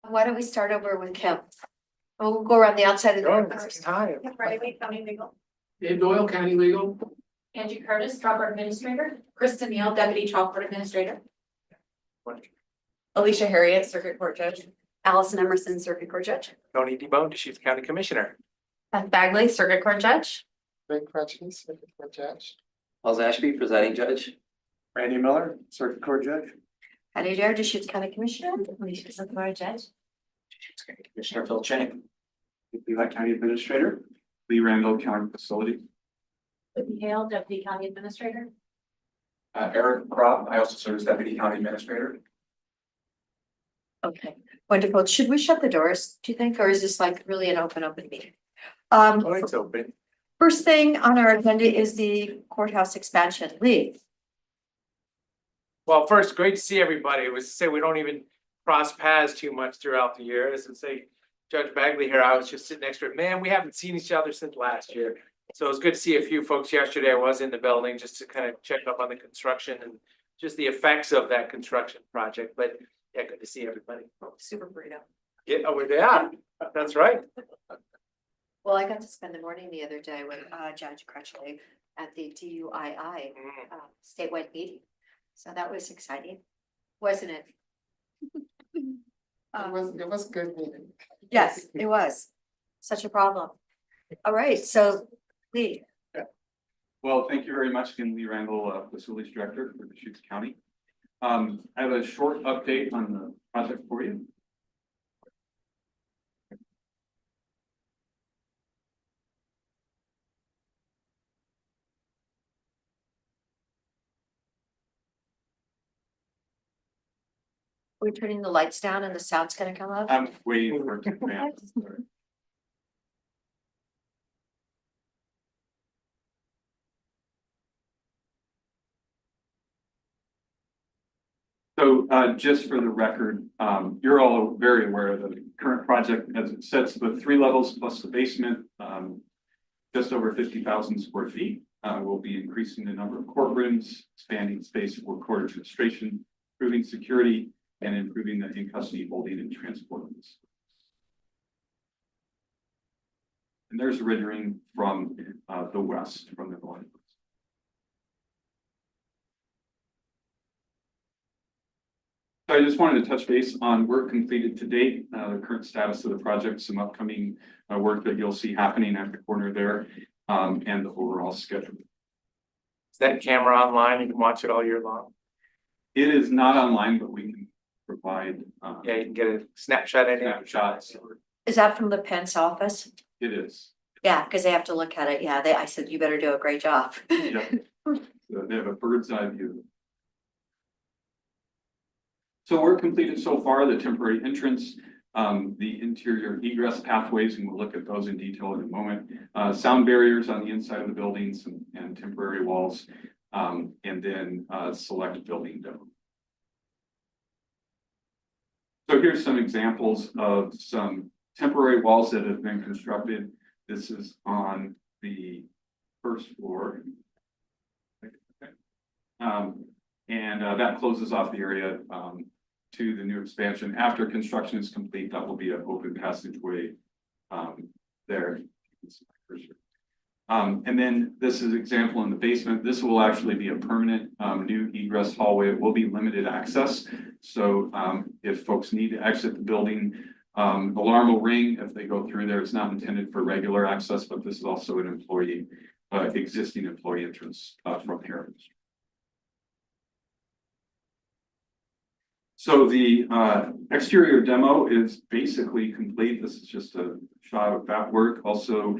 Why don't we start over with Kim? We'll go around the outside of the room first. Time. Riley Wade, County Legal. Dave Doyle, County Legal. Angie Curtis, Trial Court Administrator. Kristen Neal, Deputy Trial Court Administrator. Alicia Harriet, Circuit Court Judge. Allison Emerson, Circuit Court Judge. Tony DeBone, Deschutes County Commissioner. Beth Bagley, Circuit Court Judge. Greg Crutchton, Circuit Court Judge. Charles Ashby, presiding judge. Randy Miller, Circuit Court Judge. Patty Dare, Deschutes County Commissioner. Alicia Circuit Judge. Deschutes County Commissioner Phil Chang. Lehigh County Administrator. Lee Randall, County Facility. Whitney Hale, Deputy County Administrator. Eric Crop, I also serve as Deputy County Administrator. Okay, wonderful. Should we shut the doors, do you think, or is this like really an open meeting? Oh, it's open. First thing on our agenda is the courthouse expansion. Lee. Well, first, great to see everybody. It was to say we don't even cross paths too much throughout the year. As I say, Judge Bagley here, I was just sitting next to her. Man, we haven't seen each other since last year. So it was good to see a few folks yesterday. I was in the building just to kind of check up on the construction and just the effects of that construction project. But yeah, good to see everybody. Super burrito. Yeah, oh, yeah, that's right. Well, I got to spend the morning the other day with Judge Crutchley at the DUII statewide meeting. So that was exciting, wasn't it? It was a good meeting. Yes, it was. Such a problem. All right, so Lee, Well, thank you very much, again, Lee Randall, Facilities Director for Deschutes County. I have a short update on the project for you. we're turning the lights down and the sound's gonna come up. I'm waiting for it to advance. So just for the record, you're all very aware of the current project as it sets the 3 levels plus the basement, just over 50,000 square feet. We'll be increasing the number of courtrooms, expanding space for court administration, improving security, and improving the in-custody holding and transport of this. And there's a rendering from the west, from the north. So I just wanted to touch base on work completed to date, the current status of the project, some upcoming work that you'll see happening at the corner there, and the overall schedule. Is that camera online? You can watch it all year long. It is not online, but we can provide Yeah, you can get a snapshot in it. snapshots. Is that from the Pence office? It is. Yeah, because they have to look at it. Yeah, I said, you better do a great job. Yep. So they have a bird's eye view. So work completed so far, the temporary entrance, the interior egress pathways, and we'll look at those in detail in a moment. Sound barriers on the inside of the buildings and temporary walls, and then select building dome. So here's some examples of some temporary walls that have been constructed. This is on the first floor. And that closes off the area to the new expansion. After construction is complete, that will be an open passageway there. And then this is an example in the basement. This will actually be a permanent new egress hallway. It will be limited access. So if folks need to exit the building, alarm will ring if they go through there. It's not intended for regular access, but this is also an employee, existing employee entrance from here. So the exterior demo is basically complete. This is just a shot of that work. Also,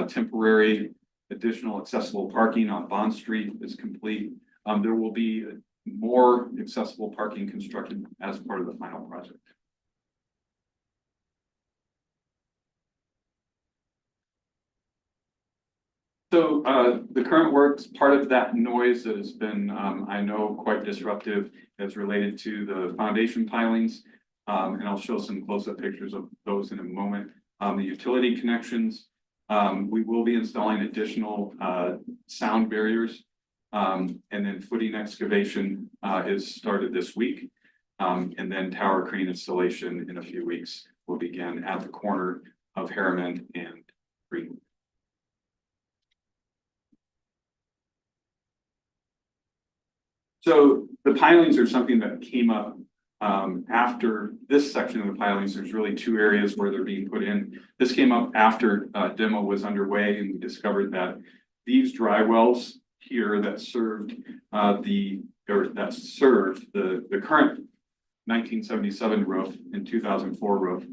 temporary additional accessible parking on Bond Street is complete. There will be more accessible parking constructed as part of the final project. So the current works, part of that noise that has been, I know, quite disruptive as related to the foundation pilings. And I'll show some close-up pictures of those in a moment. The utility connections, we will be installing additional sound barriers. And then footing excavation is started this week. And then tower crane installation in a few weeks will begin at the corner of Harriman and Green. So the pilings are something that came up after this section of the pilings. There's really two areas where they're being put in. This came up after demo was underway, and we discovered that these dry wells here that served the current 1977 roof and 2004 roof,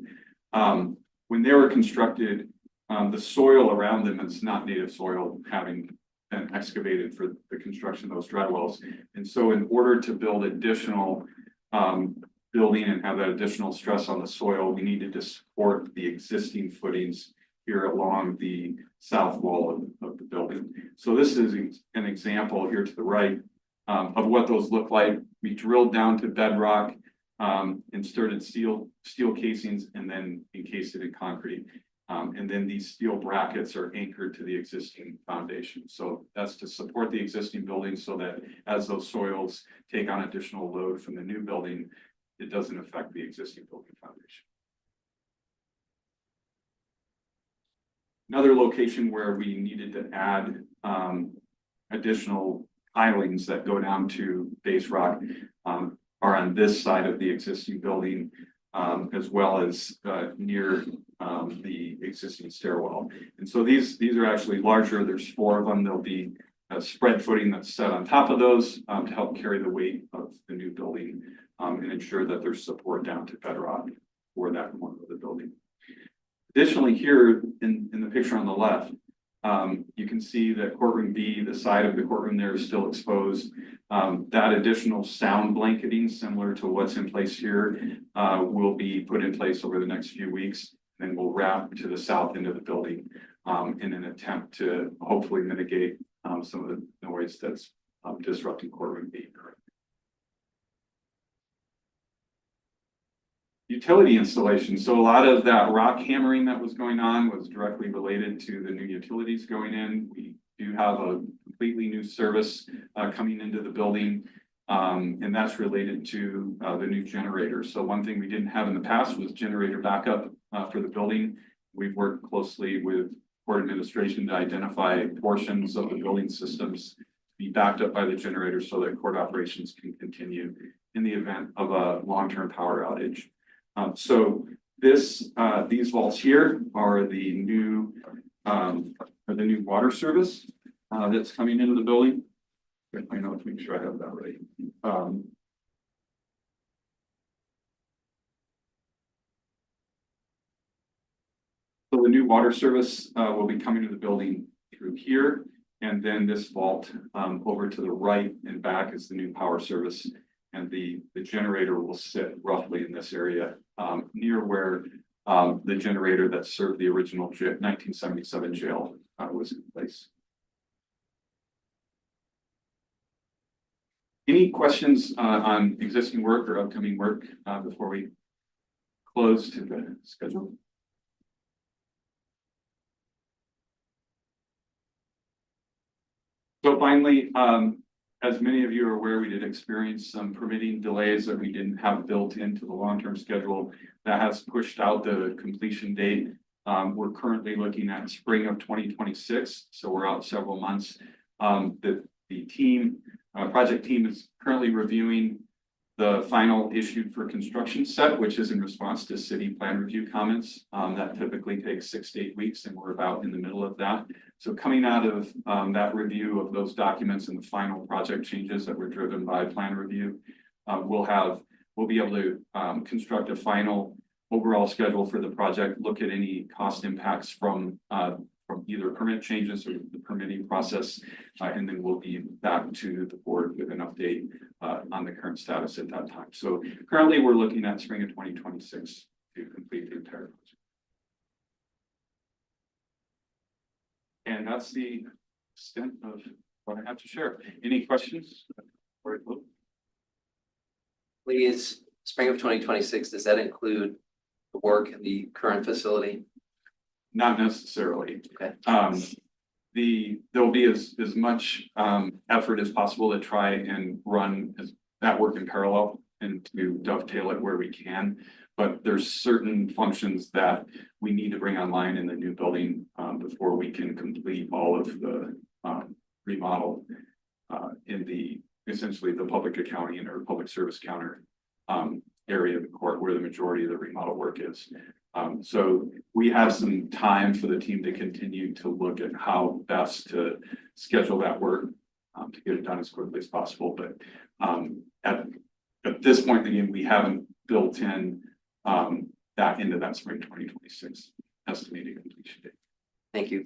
when they were constructed, the soil around them is not native soil, having been excavated for the construction of those dry wells. And so in order to build additional building and have that additional stress on the soil, we needed to support the existing footings here along the south wall of the building. So this is an example here to the right of what those look like. We drilled down to bedrock, inserted steel casings, and then encased it in concrete. And then these steel brackets are anchored to the existing foundation. So that's to support the existing building so that as those soils take on additional load from the new building, it doesn't affect the existing building foundation. Another location where we needed to add additional pilings that go down to base rock are on this side of the existing building, as well as near the existing stairwell. And so these are actually larger. There's 4 of them. There'll be a spread footing that's set on top of those to help carry the weight of the new building and ensure that there's support down to bedrock for that corner of the building. Additionally, here in the picture on the left, you can see that courtroom B, the side of the courtroom there is still exposed. That additional sound blanketing, similar to what's in place here, will be put in place over the next few weeks. Then we'll wrap to the south end of the building in an attempt to hopefully mitigate some of the noise that's disrupting courtroom B. Utility installation. So a lot of that rock hammering that was going on was directly related to the new utilities going in. We do have a completely new service coming into the building, and that's related to the new generator. So one thing we didn't have in the past was generator backup for the building. We've worked closely with court administration to identify portions of the building systems to be backed up by the generator so that court operations can continue in the event of a long-term power outage. So these vaults here are the new water service that's coming into the building. I know to make sure I have that right. So the new water service will be coming to the building through here, and then this vault over to the right and back is the new power service. And the generator will sit roughly in this area near where the generator that served the original 1977 jail was in place. Any questions on existing work or upcoming work before we close to the schedule? So finally, as many of you are aware, we did experience some permitting delays that we didn't have built into the long-term schedule. That has pushed out the completion date. We're currently looking at spring of 2026, so we're out several months. The project team is currently reviewing the final issued for construction set, which is in response to city plan review comments. That typically takes 6 to 8 weeks, and we're about in the middle of that. So coming out of that review of those documents and the final project changes that were driven by plan review, we'll be able to construct a final overall schedule for the project, look at any cost impacts from either permit changes or the permitting process, and then we'll be back to the board with an update on the current status at that time. So currently we're looking at spring of 2026 to complete the entire project. And that's the extent of what I have to share. Any questions? Please, spring of 2026, does that include the work in the current facility? Not necessarily. Okay. There'll be as much effort as possible to try and run that work in parallel. and to dovetail it where we can. But there's certain functions that we need to bring online in the new building, before we can complete all of the, remodel. In the, essentially the public accounting or public service counter, area of the court where the majority of the remodel work is. So we have some time for the team to continue to look at how best to schedule that work, to get it done as quickly as possible, but, at this point, again, we haven't built in, that into that spring 2026 estimated completion date. Thank you.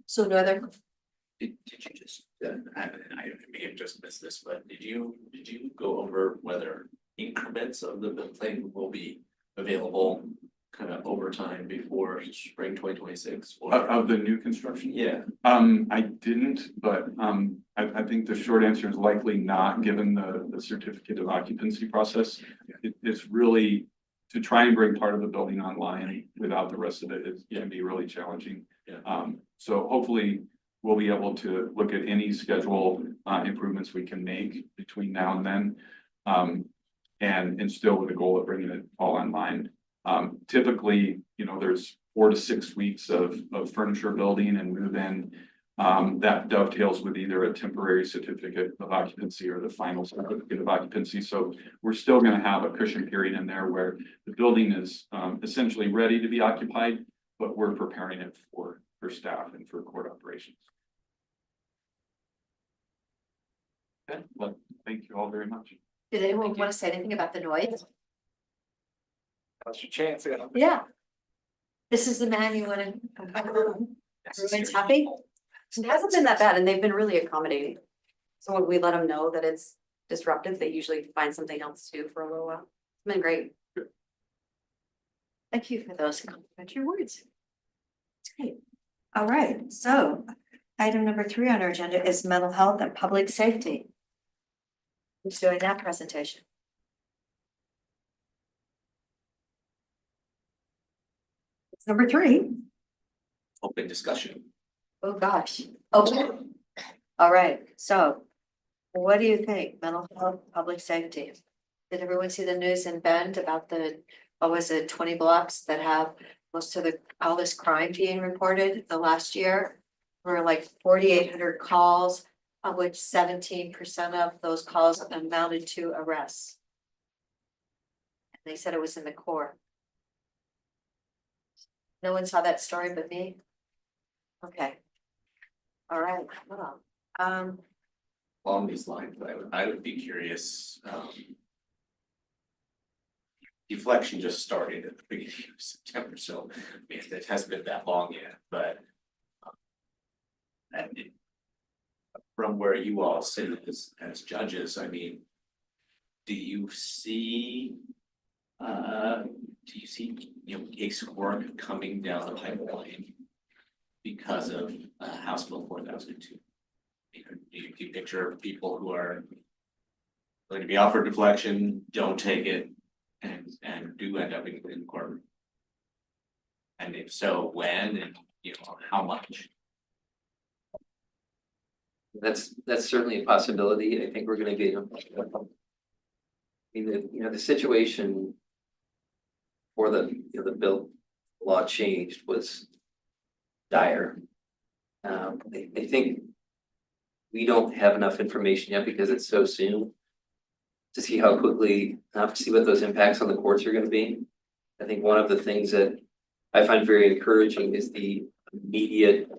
So no other, Did you just, I may have just missed this, but did you go over whether increments of the thing will be available kind of over time before spring 2026? Of the new construction? Yeah, I didn't, but, I think the short answer is likely not, given the certificate of occupancy process. It's really to try and bring part of the building online without the rest of it is gonna be really challenging. Yeah. So hopefully we'll be able to look at any schedule, improvements we can make between now and then. And still with the goal of bringing it all online. Typically, you know, there's 4 to 6 weeks of furniture building and move in. That dovetails with either a temporary certificate of occupancy or the final certificate of occupancy. So we're still gonna have a cushion period in there where the building is, essentially ready to be occupied, but we're preparing it for staff and for court operations. Okay, well, thank you all very much. did anyone want to say anything about the noise? That's your chance. Yeah. This is the man you want to, everyone's happy? It hasn't been that bad and they've been really accommodating. So when we let them know that it's disruptive, they usually find something else to do for a little while. It's been great. Thank you for those complimentary words. It's great. All right, so item number 3 on our agenda is mental health and public safety. Who's doing that presentation? It's number 3. open discussion. Oh, gosh. Okay. All right, so what do you think? Mental health, public safety? Did everyone see the news in Bend about the, what was it, 20 blocks that have most of all this crime being reported the last year? There were like 4,800 calls, of which 17% of those calls amounted to arrests. And they said it was in the core. No one saw that story but me? Okay. All right, well, Along these lines, I would be curious, deflection just started at the beginning of September, so I mean, it hasn't been that long yet, but. And from where you all sit as judges, I mean. Do you see, you know, case work coming down the pipeline? Because of House Bill 4002? You know, do you picture people who are going to be offered deflection, don't take it, and do end up in court? And if so, when, and you know, how much? That's certainly a possibility. I think we're gonna get. The situation for the bill law changed was dire. I think we don't have enough information yet because it's so soon to see how quickly, to see what those impacts on the courts are gonna be. I think one of the things that I find very encouraging is the immediate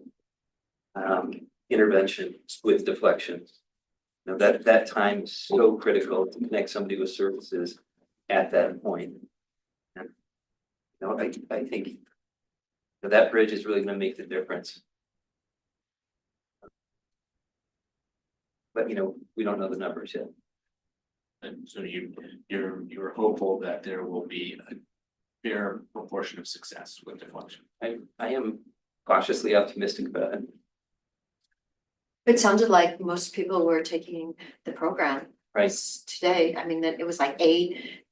intervention with deflections. You know, that time is so critical to connect somebody with services at that point. And, you know, I think that bridge is really gonna make the difference. But you know, we don't know the numbers yet. And so you're hopeful that there will be a fair proportion of success with deflection? I am cautiously optimistic about it. it sounded like most people were taking the program. Right. Today, I mean, that it was like 8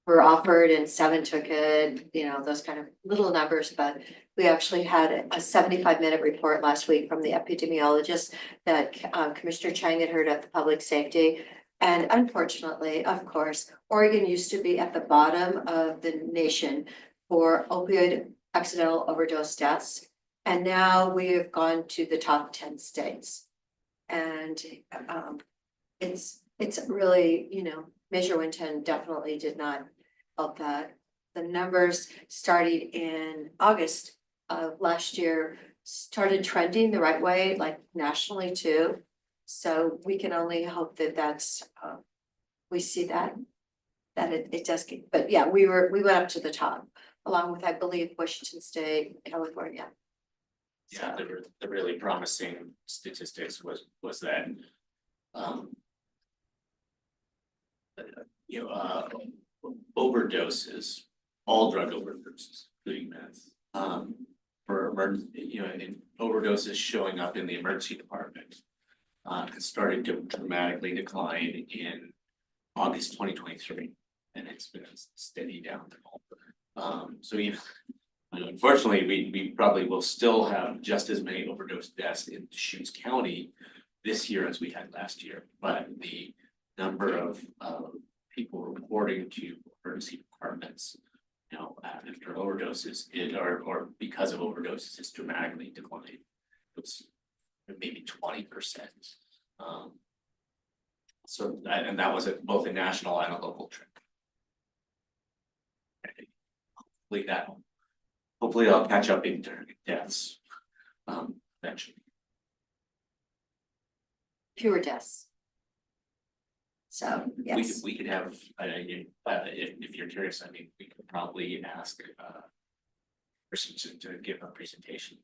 were offered and 7 took it, you know, those kind of little numbers, but we actually had a 75-minute report last week from the epidemiologist that Commissioner Chang had heard at the public safety, And unfortunately, of course, Oregon used to be at the bottom of the nation for opioid accidental overdose deaths. And now we have gone to the top 10 states. And it's really, Measure Winton definitely did not help that. The numbers starting in August of last year started trending the right way, like nationally too. So we can only hope that we see that it does get, but yeah, we went up to the top, along with, I believe, Washington State, California. Yeah, the really promising statistics was that, overdoses, all drug overdoses, including meth, for emergency, and overdoses showing up in the emergency department, it started to dramatically decline in August 2023, and it's been a steady downfall. Unfortunately, we probably will still have just as many overdose deaths in Deschutes County this year as we had last year, but the number of people reporting to emergency departments, after overdoses, or because of overdoses, it's dramatically declined. It's maybe 20%. And that was both a national and a local trend. Hopefully I'll catch up in deaths, eventually. Fewer deaths. So, yes. We could have, if you're curious, I mean, we could probably ask person to give a presentation.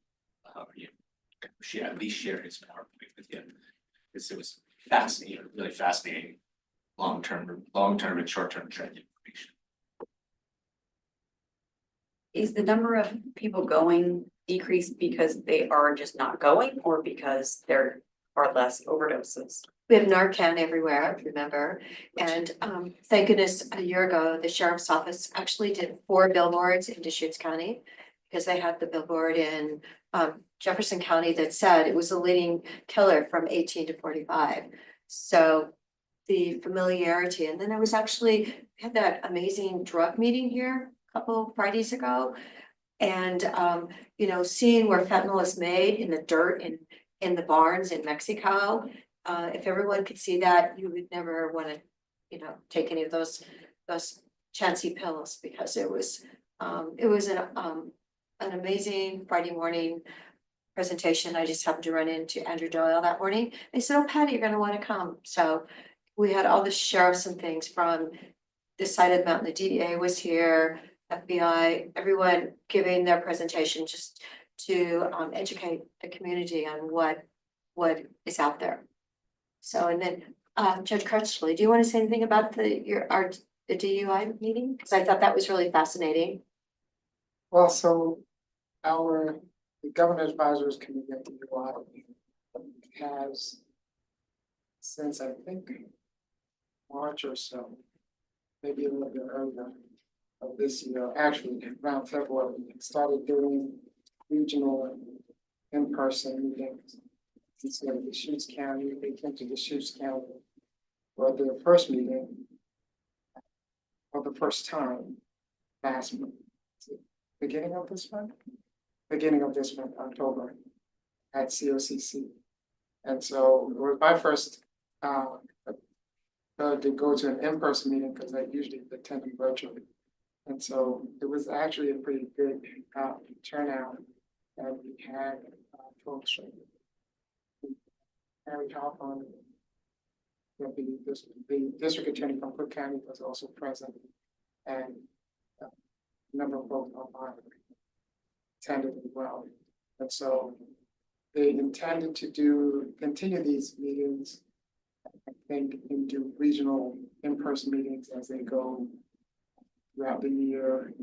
At least share his PowerPoint with you, because it was fascinating, really fascinating, long-term and short-term trend information. Is the number of people going decreased because they are just not going, or because there are less overdoses? We have Narcan everywhere, remember? And thank goodness, a year ago, the sheriff's office actually did 4 billboards in Deschutes County, because they had the billboard in Jefferson County that said it was the leading killer from 18 to 45. So the familiarity, and then I was actually, we had that amazing drug meeting here a couple Fridays ago. And seeing where fentanyl is made in the dirt in the barns in Mexico. If everyone could see that, you would never want to, take any of those chancy pills, because it was an amazing Friday morning presentation. I just happened to run into Andrew Doyle that morning. They said, "Oh, Patty, you're gonna want to come." So we had all the sheriffs and things from this side of the mountain. The DEA was here, FBI, everyone giving their presentation just to educate the community on what is out there. So, and then Judge Crutchley, do you want to say anything about the DUI meeting? Because I thought that was really fascinating. Well, so the Governor's Advisors Committee at the DUI has, since I think March or so, maybe a little bit earlier of this year, actually around February, started doing regional in-person meetings. Instead of Deschutes County, they came to Deschutes County for their first meeting for the first time last month. Beginning of this month, October, at COCC. And so it was my first to go to an in-person meeting, because I usually attend them virtually. And so it was actually a pretty good turnout. And we had folks from Harry Hawthorne, the district attorney from Cook County was also present, and a number of folks online attended as well. And so they intended to continue these meetings, I think, into regional in-person meetings as they go throughout the year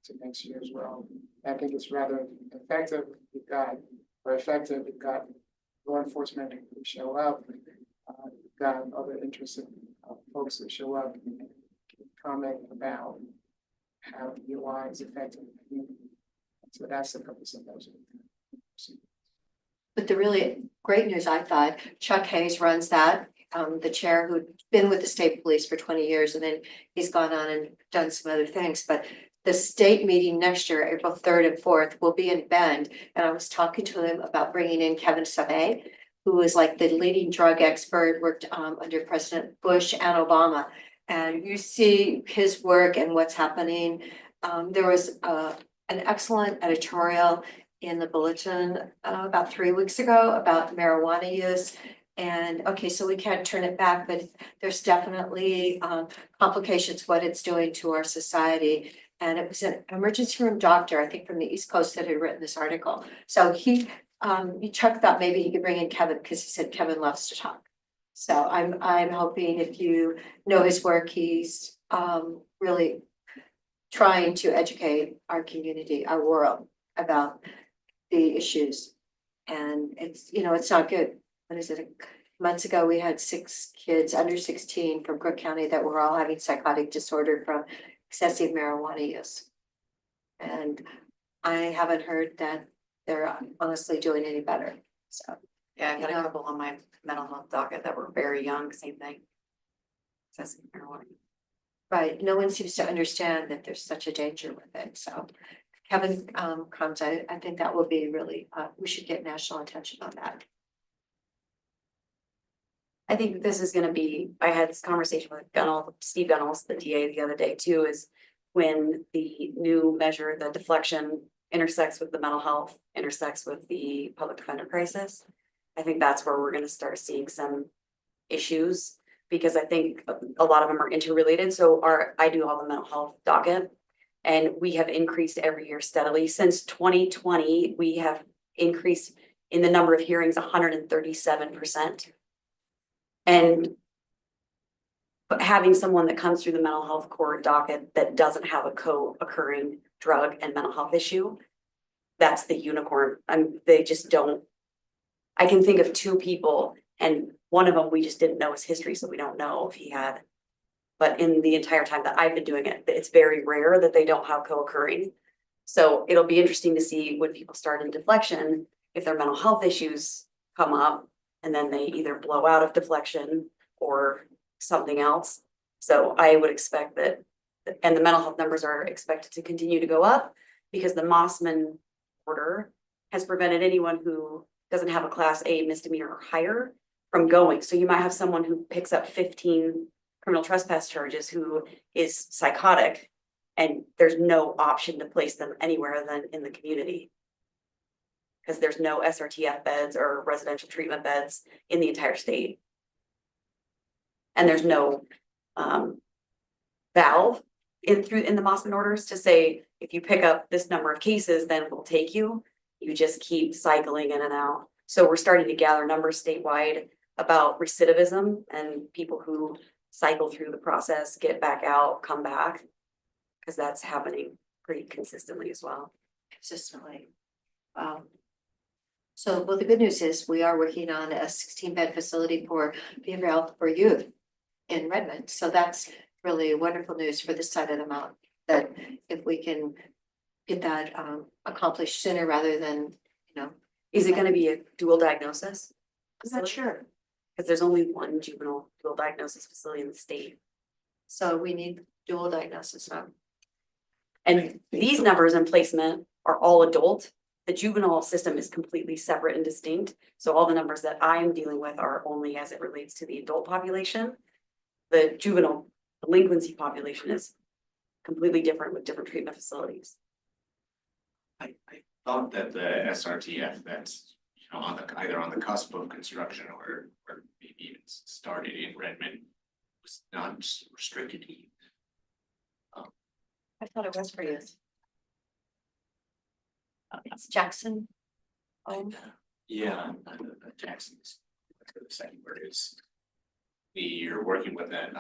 to next year as well. I think it's rather effective. We've got law enforcement who show up. We've got other interested folks that show up and comment about how DUI is affecting the community. So that's the purpose of those. But the really great news, I thought, Chuck Hayes runs that. the chair who'd been with the state police for 20 years, and then he's gone on and done some other things, but the state meeting next year, April 3rd and 4th, will be in Bend, and I was talking to him about bringing in Kevin Sabet, who is like the leading drug expert, worked under President Bush and Obama. And you see his work and what's happening. There was an excellent editorial in the Bulletin about 3 weeks ago about marijuana use. And okay, so we can't turn it back, but there's definitely complications what it's doing to our society. And it was an emergency room doctor, I think from the East Coast, that had written this article. So Chuck thought maybe he could bring in Kevin because he said Kevin loves to talk. So I'm hoping if you know his work, he's really trying to educate our community, our world about the issues. And it's, it's not good. What is it? Months ago, we had 6 kids under 16 from Cook County that were all having psychotic disorder from excessive marijuana use. And I haven't heard that they're honestly doing any better, so. Yeah, I've got a Yeah. couple on my mental health docket that were very young, same thing. Excessive marijuana. Right, no one seems to understand that there's such a danger with it, so. Kevin comes, I think that will be really, we should get national attention on that. I think this is gonna be, I had this conversation with Steve Gunnels, the DA, the other day too, is when the new measure, the deflection intersects with the mental health, intersects with the public defender crisis. I think that's where we're gonna start seeing some issues, because I think a lot of them are interrelated. So I do all the mental health docket, and we have increased every year steadily. Since 2020, we have increased in the number of hearings 137%. And but having someone that comes through the mental health court docket that doesn't have a co-occurring drug and mental health issue, that's the unicorn. They just don't. I can think of 2 people, and one of them we just didn't know his history, so we don't know if he had. But in the entire time that I've been doing it, it's very rare that they don't have co-occurring. So it'll be interesting to see when people start in deflection, if their mental health issues come up, and then they either blow out of deflection or something else. So I would expect that, and the mental health numbers are expected to continue to go up because the Mossman order has prevented anyone who doesn't have a class A misdemeanor or higher from going. So you might have someone who picks up 15 criminal trespass charges who is psychotic, and there's no option to place them anywhere than in the community. Because there's no SRTF beds or residential treatment beds in the entire state. And there's no valve in the Mossman orders to say, if you pick up this number of cases, then we'll take you. You just keep cycling in and out. So we're starting to gather numbers statewide about recidivism and people who cycle through the process, get back out, come back. Because that's happening pretty consistently as well. Consistently. Wow. So, well, the good news is we are working on a 16-bed facility for behavioral health for youth in Redmond. So that's really wonderful news for this side of the mountain, that if we can get that accomplished sooner rather than, Is it gonna be a dual diagnosis? I'm not sure. Because there's only one juvenile dual diagnosis facility in the state. So we need dual diagnosis now. And these numbers in placement are all adult. The juvenile system is completely separate and distinct. So all the numbers that I'm dealing with are only as it relates to the adult population. The juvenile delinquency population is completely different with different treatment facilities. I thought that the SRTF that's, either on the cusp of construction or maybe even started in Redmond was not restricted to youth. I thought it was for youth. It's Jackson. Yeah, Jackson's, the second word is. You're working with that,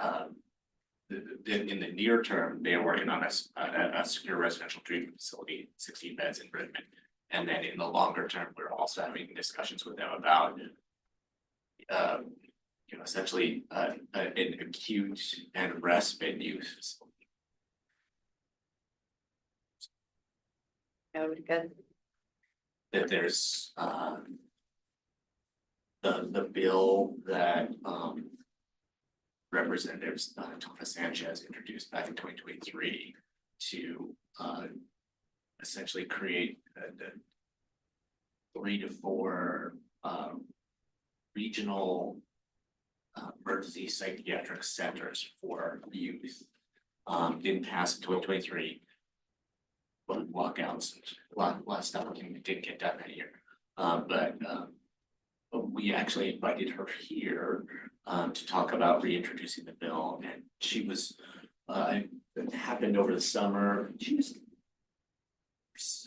in the near term, they're working on a secure residential treatment facility, 16 beds in Redmond. And then in the longer term, we're also having discussions with them about. Essentially, an acute and respite youth facility. That would be good. That there's the bill that Representatives Thomas Sanchez introduced back in 2023 to essentially create the 3 to 4 regional emergency psychiatric centers for youth. Didn't pass in 2023. But walkouts, a lot of stuff didn't get done that year. But we actually invited her here to talk about reintroducing the bill, and she was, it happened over the summer. She was,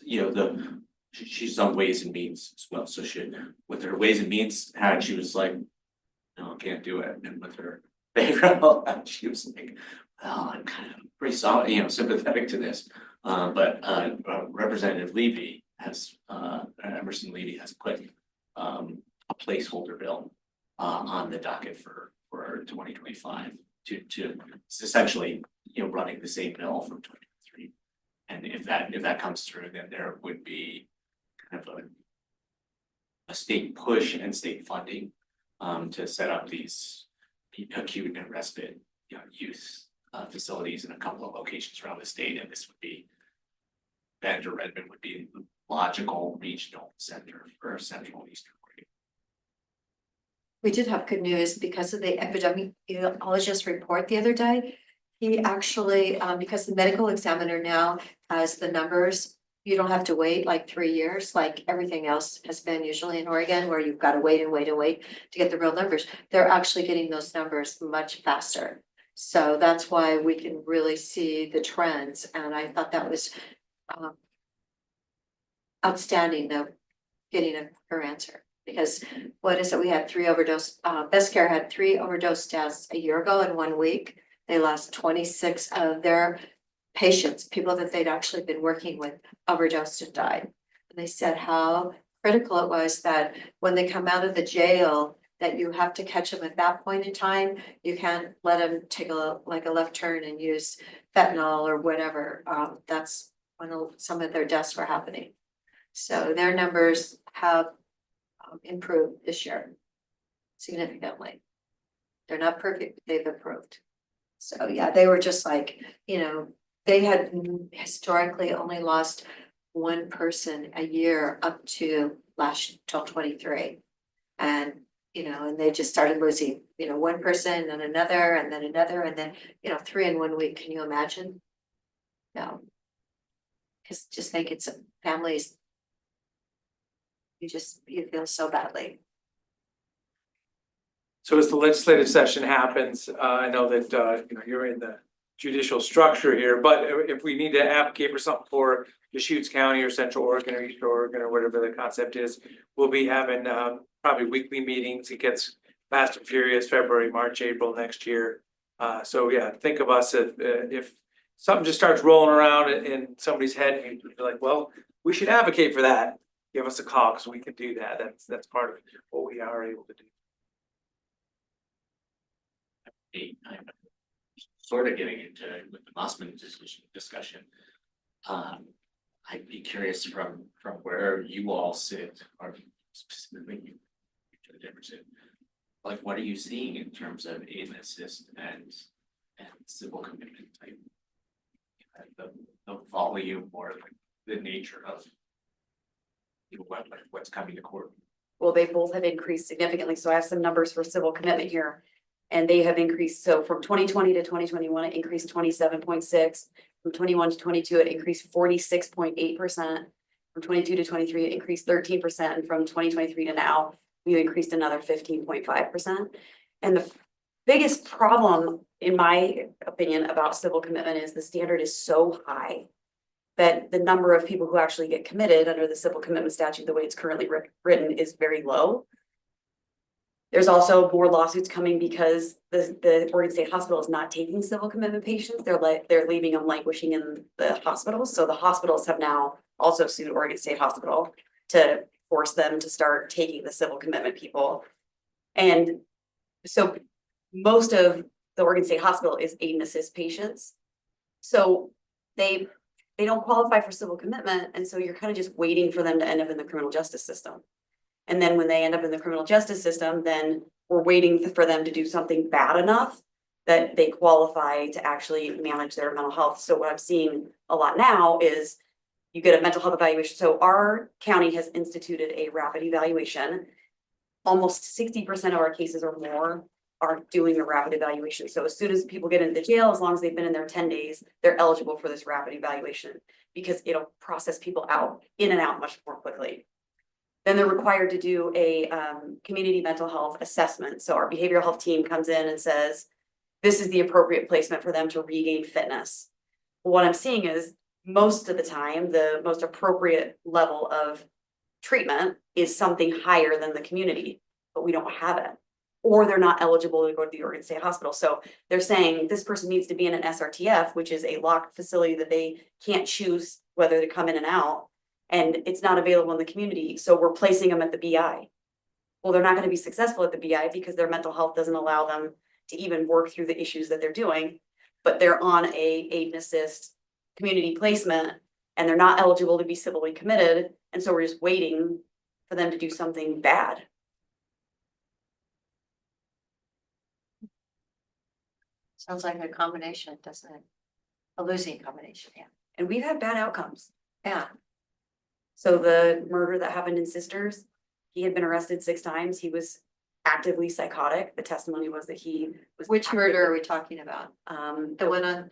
you know, she's on Ways and Means as well, so she, with her Ways and Means hat, she was like, no, can't do it, and with her behavioral hat, she was like, well, I'm kind of pretty solid, you know, sympathetic to this. But Representative Levy has, Emerson Levy has put a placeholder bill on the docket for 2025 to essentially, you know, running the same bill from 2023. And if that comes through, then there would be kind of a state push and state funding to set up these acute and respite, you know, youth facilities in a couple of locations around the state, and this would be Bend or Redmond would be the logical regional center for central and eastern Oregon. We did have good news because of the epidemiologist report the other day. He actually, because the medical examiner now has the numbers, you don't have to wait like 3 years, like everything else has been usually in Oregon, where you've got to wait and wait and wait to get the real numbers. They're actually getting those numbers much faster. So that's why we can really see the trends, and I thought that was outstanding, though, getting a quicker answer. Because what is it, we had 3 overdose, Best Care had 3 overdose deaths a year ago in 1 week. They lost 26 of their patients, people that they'd actually been working with, overdosed and died. And they said how critical it was that when they come out of the jail, that you have to catch them at that point in time. You can't let them take a left turn and use fentanyl or whatever. That's when some of their deaths were happening. So their numbers have improved this year significantly. They're not perfect, but they've improved. So yeah, they were just like, you know, they had historically only lost 1 person a year up to till 23. And you know, and they just started losing, you know, 1 person and another, and then another, and then, you know, 3 in 1 week. Can you imagine? No. Cause just think it's families. You feel so badly. So as the legislative session happens, I know that, you know, you're in the judicial structure here, but if we need to advocate for something for Deschutes County or Central Oregon or East Oregon or whatever the concept is, we'll be having probably weekly meetings. It gets fast and furious, February, March, April next year. So yeah, think of us if something just starts rolling around in somebody's head, and you're like, well, we should advocate for that. Give us a call because we can do that. That's part of what we are able to do. I'm sort of getting into with the Mossman discussion. I'd be curious from where you all sit, or specifically you, like, what are you seeing in terms of aid and assist and civil commitment type? The volume or the nature of, you know, what's coming to court. Well, they both have increased significantly, so I have some numbers for civil commitment here. And they have increased, so from 2020 to 2021, it increased 27.6. From 21 to 22, it increased 46.8%. From 22 to 23, it increased 13%. And from 2023 to now, we increased another 15.5%. And the biggest problem, in my opinion, about civil commitment is the standard is so high that the number of people who actually get committed under the civil commitment statute, the way it's currently written, is very low. There's also more lawsuits coming because the Oregon State Hospital is not taking civil commitment patients. They're leaving them languishing in the hospitals. So the hospitals have now also sued Oregon State Hospital to force them to start taking the civil commitment people. And so most of the Oregon State Hospital is aid and assist patients. So they don't qualify for civil commitment. And so you're kind of just waiting for them to end up in the criminal justice system. And then when they end up in the criminal justice system, then we're waiting for them to do something bad enough that they qualify to actually manage their mental health. So what I'm seeing a lot now is you get a mental health evaluation. So our county has instituted a rapid evaluation. Almost 60% of our cases or more are doing a rapid evaluation. So as soon as people get into jail, as long as they've been in there 10 days, they're eligible for this rapid evaluation because it'll process people out, in and out much more quickly. Then they're required to do a community mental health assessment. So our behavioral health team comes in and says, this is the appropriate placement for them to regain fitness. What I'm seeing is most of the time, the most appropriate level of treatment is something higher than the community, but we don't have it. Or they're not eligible to go to the Oregon State Hospital. So they're saying this person needs to be in an SRTF, which is a locked facility that they can't choose whether to come in and out. And it's not available in the community. So we're placing them at the BI. Well, they're not going to be successful at the BI because their mental health doesn't allow them to even work through the issues that they're doing. But they're on a aid and assist community placement and they're not eligible to be civilly committed. And so we're just waiting for them to do something bad. Sounds like a combination, doesn't it? A losing combination, yeah. And we've had bad outcomes. Yeah, So the murder that happened in Sisters, he had been arrested 6 times. He was actively psychotic. The testimony was that he was. which murder are we talking about? The one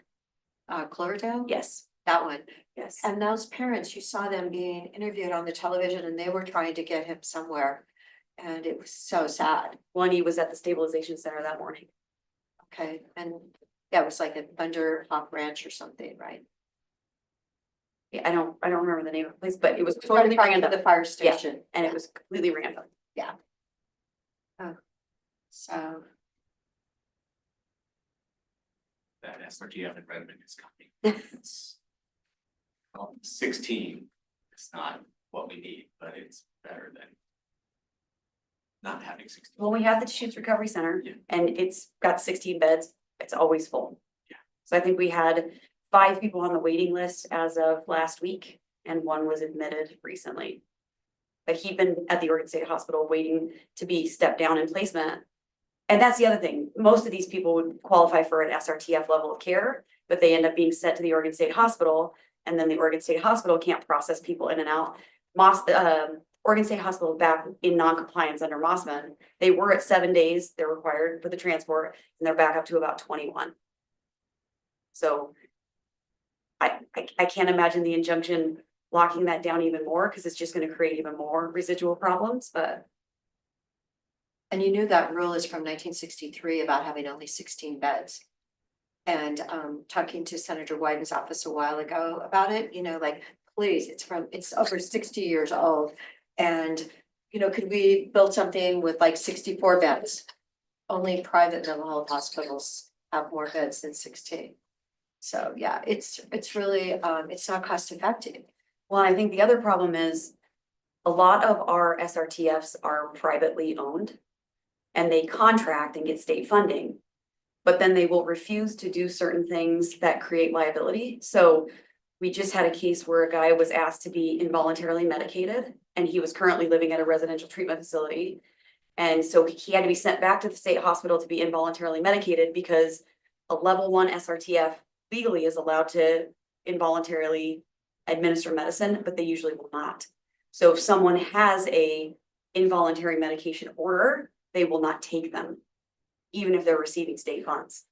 on Cloverdale? Yes, That one. yes. And those parents, you saw them being interviewed on the television and they were trying to get him somewhere. And it was so sad. One, he was at the stabilization center that morning. Okay, and yeah, it was like an under Hawk Ranch or something, right? Yeah, I don't remember the name of the place, but it was Totally totally right random to the fire station. and it was completely random. So, That SRTF in Redmond is coming. It's, well, 16 is not what we need, but it's better than not having 16. Well, we have the Deschutes Recovery Center Yeah. and it's got 16 beds. It's always full. Yeah. So I think we had 5 people on the waiting list as of last week and 1 was admitted recently. But he'd been at the Oregon State Hospital waiting to be stepped down in placement. And that's the other thing. Most of these people would qualify for an SRTF level of care, but they end up being sent to the Oregon State Hospital. And then the Oregon State Hospital can't process people in and out. Oregon State Hospital back in non-compliance under Mossman. They were at 7 days, they're required for the transport, and they're back up to about 21. So I can't imagine the injunction locking that down even more because it's just going to create even more residual problems, but. and you knew that rule is from 1963 about having only 16 beds. And talking to Senator Wyden's office a while ago about it, you know, like, please, it's over 60 years old. And, you know, could we build something with like 64 beds? Only private mental health hospitals have more beds than 16. So, yeah, it's really, it's not cost effective. Well, I think the other problem is a lot of our SRTFs are privately owned and they contract and get state funding, but then they will refuse to do certain things that create liability. So we just had a case where a guy was asked to be involuntarily medicated and he was currently living at a residential treatment facility. And so he had to be sent back to the state hospital to be involuntarily medicated because a level 1 SRTF legally is allowed to involuntarily administer medicine, but they usually will not. So if someone has a involuntary medication order, they will not take them, even if they're receiving state funds.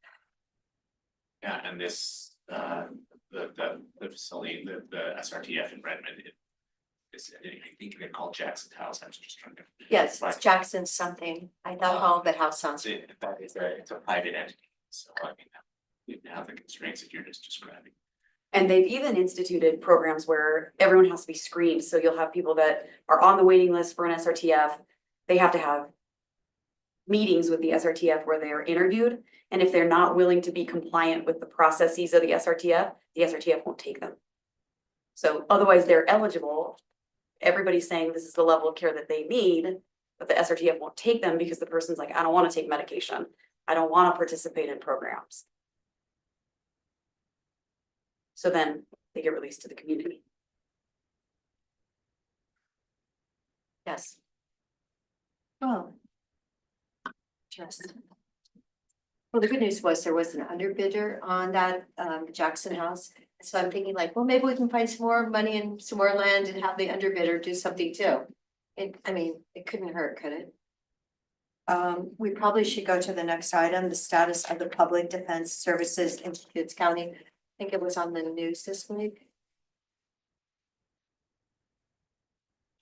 Yeah, and this, the facility, the SRTF in Redmond, I think they're called Jackson House. I'm just trying to. Yes, it's Jackson something. I thought all that house sounds. It's a private entity, so I mean, you have the constraints that you're just describing. And they've even instituted programs where everyone has to be screened. So you'll have people that are on the waiting list for an SRTF. They have to have meetings with the SRTF where they are interviewed. And if they're not willing to be compliant with the processes of the SRTF won't take them. So otherwise they're eligible. Everybody's saying this is the level of care that they need, but the SRTF won't take them because the person's like, I don't want to take medication. I don't want to participate in programs. So then they get released to the community. Yes. Oh. Just. Well, the good news was there was an underbidder on that Jackson House. So I'm thinking like, well, maybe we can find some more money and some more land and have the underbidder do something too. I mean, it couldn't hurt, could it? We probably should go to the next item, the status of the Public Defense Services in Deschutes County. I think it was on the news this week.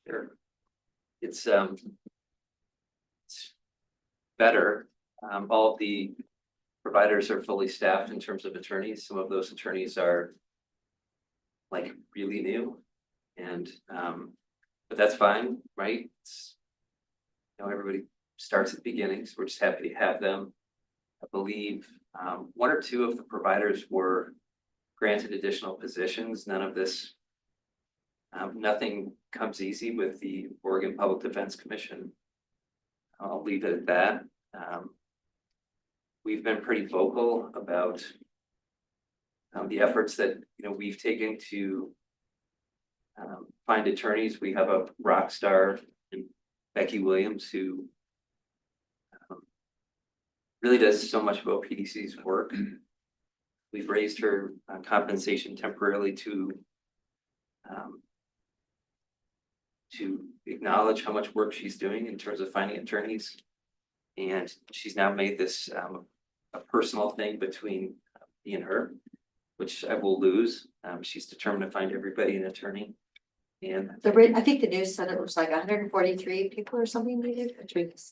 Sure. It's better. All of the providers are fully staffed in terms of attorneys. Some of those attorneys are like really new. And, but that's fine, right? It's, you know, everybody starts at the beginning, so we're just happy to have them. I believe, one or two of the providers were granted additional positions. None of this, nothing comes easy with the Oregon Public Defense Commission. I'll leave it at that. We've been pretty vocal about the efforts that, you know, we've taken to find attorneys. We have a rock star in Becky Williams who really does so much of OPDC's work. We've raised her compensation temporarily to acknowledge how much work she's doing in terms of finding attorneys. And she's now made this a personal thing between me and her, which I will lose. She's determined to find everybody an attorney. And I think the news said it was like 143 people or something needed. I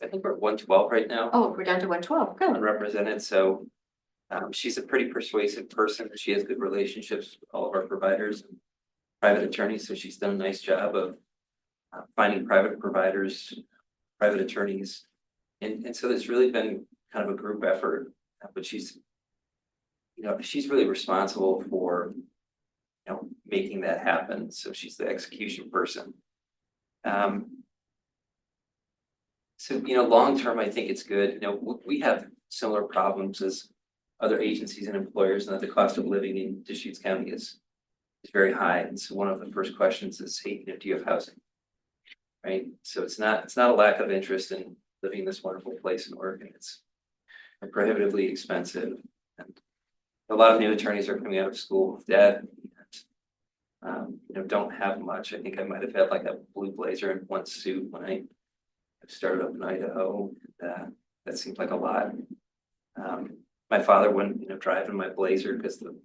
think we're at 112 right now. Oh, we're down to 112, good. Unrepresented, so she's a pretty persuasive person. She has good relationships with all of our providers and private attorneys, so she's done a nice job of finding private providers, private attorneys. And so there's really been kind of a group effort, but she's, you know, she's really responsible for, you know, making that happen. So she's the execution person. So, you know, long term, I think it's good. You know, we have similar problems as other agencies and employers, and that the cost of living in Deschutes County is very high. And so one of the first questions is, hey, you know, do you have housing? Right. So it's not a lack of interest in living in this wonderful place in Oregon. It's prohibitively expensive. And a lot of new attorneys are coming out of school with debt. You know, don't have much. I think I might have had like a blue blazer and one suit when I started up in Idaho. That seemed like a lot. My father wouldn't, you know, drive in my blazer because the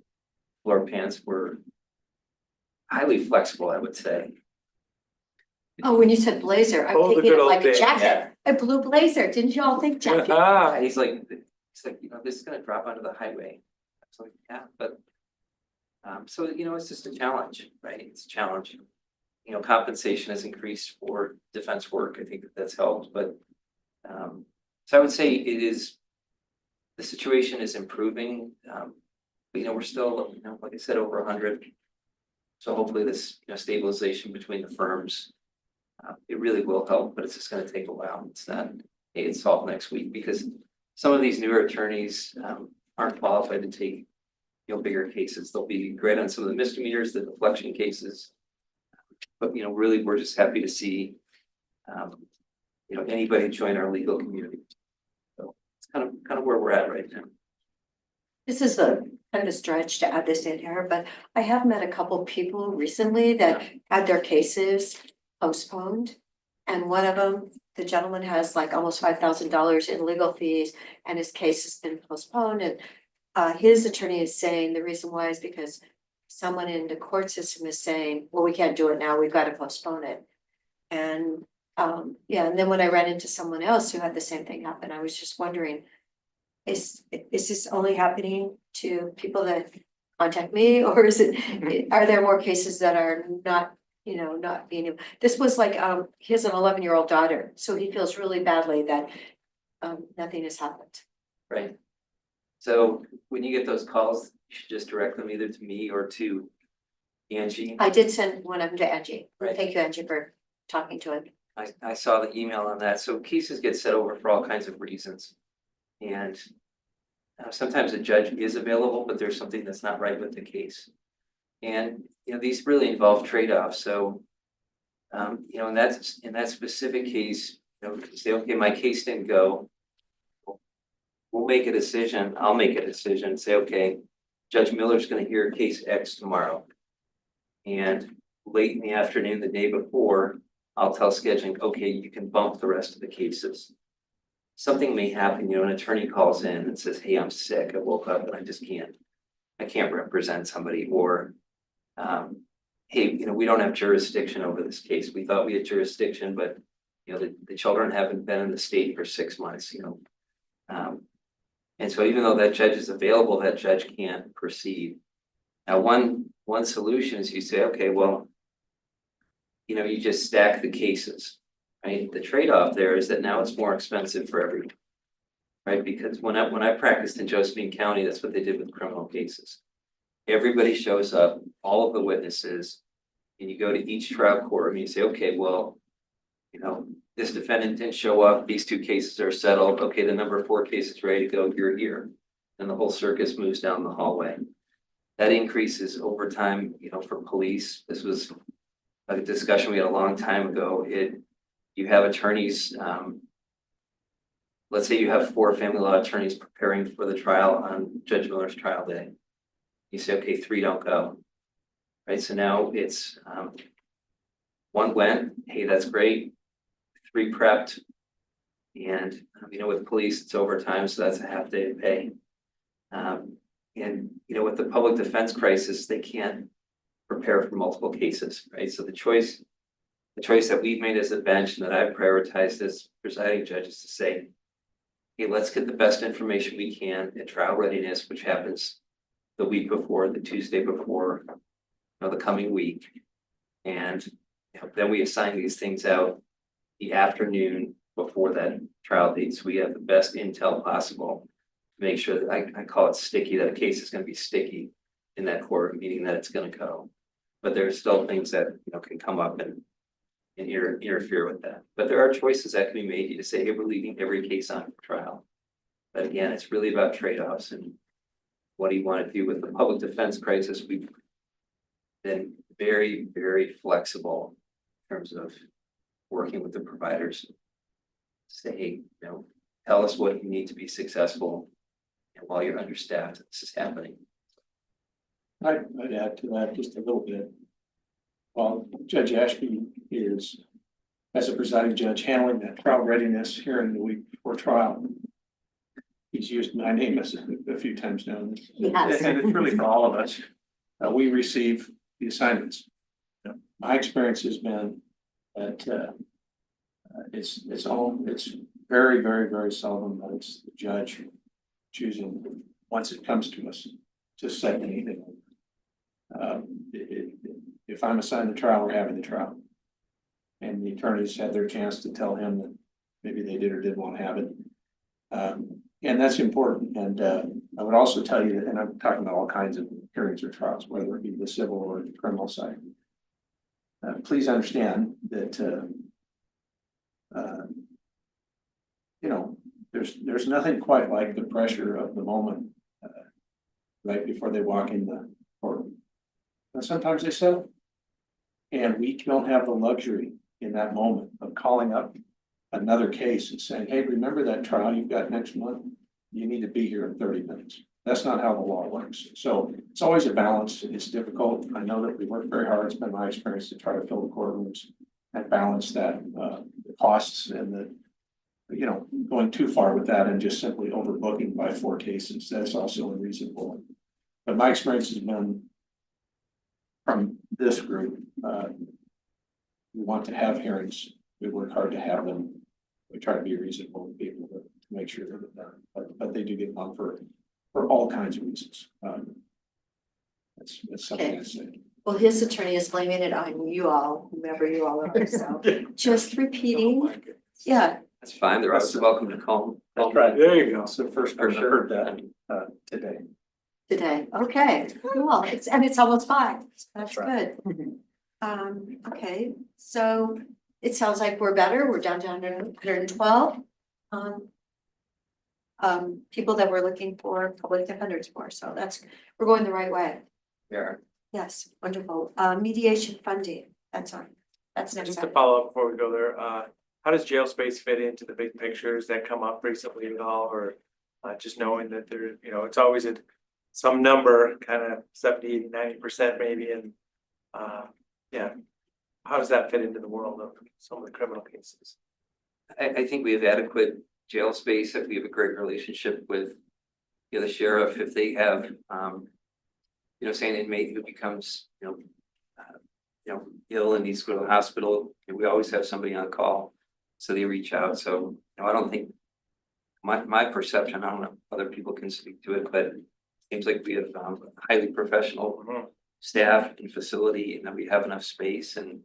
floor pants were highly flexible, I would say. Oh, when you said blazer, I'm Oh, the thinking good of old like a days. jacket, a blue blazer. Didn't you all think jacket? Ah, He's like, you know, this is gonna drop onto the highway. I was like, yeah, but. So, you know, it's just a challenge, right? It's a challenge. You know, compensation has increased for defense work. I think that's helped, but. So I would say it is. The situation is improving. But, you know, we're still, you know, like I said, over 100. So hopefully this, you know, stabilization between the firms. It really will help, but it's just gonna take a while. It's not, hey, it's solved next week, because some of these newer attorneys aren't qualified to take, you know, bigger cases. They'll be great on some of the misdemeanors, the deflection cases. But, you know, really, we're just happy to see, you know, anybody join our legal community. So it's kind of where we're at right now. This is a kind of a stretch to add this in here, but I have met a couple people recently that had their cases postponed. And one of them, the gentleman has like almost $5,000 in legal fees and his case has been postponed. And his attorney is saying the reason why is because someone in the court system is saying, well, we can't do it now, we've got to postpone it. And yeah, and then when I ran into someone else who had the same thing happen, I was just wondering, is this only happening to people that contact me, or is it, are there more cases that are not, you know, not being, this was like, he has an 11-year-old daughter, so he feels really badly that nothing has happened. Right. So when you get those calls, you should just direct them either to me or to Angie. I did send one of them to Angie. Right. Thank you, Angie, for talking to him. I saw the email on that. So cases get set over for all kinds of reasons. And sometimes a judge is available, but there's something that's not right with the case. And, you know, these really involve trade-offs. So, you know, in that specific case, you know, say, okay, my case didn't go. we'll make a decision, I'll make a decision, say, okay, Judge Miller's gonna hear case X tomorrow. And late in the afternoon, the day before, I'll tell scheduling, okay, you can bump the rest of the cases. Something may happen, an attorney calls in and says, hey, I'm sick, I woke up and I can't represent somebody, or hey, we don't have jurisdiction over this case. We thought we had jurisdiction, but the children haven't been in the state for 6 months, and so even though that judge is available, that judge can't proceed. Now, one solution is you say, okay, well, you just stack the cases, right? The trade-off there is that now it's more expensive for everyone, right? Because when I practiced in Josephine County, that's what they did with criminal cases. Everybody shows up, all of the witnesses, and you go to each trial court and you say, okay, well, this defendant didn't show up, these 2 cases are settled, okay, the number 4 case is ready to go, you're here. And the whole circus moves down the hallway. That increases over time, for police. This was a discussion we had a long time ago. You have attorneys, let's say you have 4 family law attorneys preparing for the trial on Judge Miller's trial day. You say, okay, 3 don't go, right? So now it's 1 went, hey, that's great. 3 prepped, and with police, it's overtime, so that's a half day of pay. And with the public defense crisis, they can't prepare for multiple cases, right? So the choice that we've made as a bench and that I've prioritized as presiding judge is to say, hey, let's get the best information we can at trial readiness, which happens the week before, the Tuesday before, the coming week. And then we assign these things out the afternoon before that trial date. So we have the best intel possible to make sure that I call it sticky, that a case is going to be sticky in that court, meaning that it's going to go. But there are still things that can come up and interfere with that. But there are choices that can be made to say, hey, we're leaving every case on for trial. But again, it's really about trade-offs and what do you want to do with the public defense crisis. We've been very, very flexible in terms of working with the providers. Say, hey, tell us what you need to be successful, and while you're understaffed, this is happening. I'd add to that just a little bit. While Judge Ashby is, as a presiding judge, handling that trial readiness here in the week before trial, he's used my name as a few times now. Yes. And it's really for all of us. We receive the assignments. My experience has been that it's very, very, very seldom that it's the judge choosing, once it comes to us, to set anything. If I'm assigned the trial, we're having the trial. And the attorneys had their chance to tell him that maybe they did or didn't want to have it. And that's important. And I would also tell you that, and I'm talking about all kinds of hearings or trials, whether it be the civil or the criminal side. Please understand that there's nothing quite like the pressure of the moment right before they walk in the courtroom. And sometimes they settle. And we don't have the luxury in that moment of calling up another case and saying, hey, remember that trial you've got next month? You need to be here in 30 minutes. That's not how the law works. So it's always a balance. It's difficult. I know that we work very hard. It's been my experience to try to fill the courtrooms and balance that, the costs and the, going too far with that and just simply overbooking by 4 cases. That's also unreasonable. But my experience has been from this group, we want to have hearings. We work hard to have them. We try to be reasonable with people to make sure they're done, but they do get bumped for all kinds of reasons. That's something Okay. I say. Well, his attorney is blaming it on you all, whomever you all are, so just repeating, yeah. That's fine. They're also welcome to call. That's right. There you go. It's the first For time I sure. heard that today. Today, okay, cool, it's almost 5, that's That's right. good. Okay, so it sounds like we're better, we're down to 112. People that we're looking for public defenders for, so we're going the right way, Yeah. yes, wonderful, mediation funding, that's next Just to time. follow up before we go there, how does jail space fit into the big pictures that come up recently at all, or Just knowing that there, you know, it's always at some number, kind of 70, 90% maybe, and yeah. How does that fit into the world of some of the criminal cases? I think we have adequate jail space, if we have a great relationship with, you know, the sheriff, if they have, you know, say an inmate who becomes, you know, ill and needs to go to the hospital, we always have somebody on call. So they reach out. So, you know, I don't think my perception, I don't know, if other people can speak to it, but it seems like we have highly professional staff and facility, and that we have enough space, and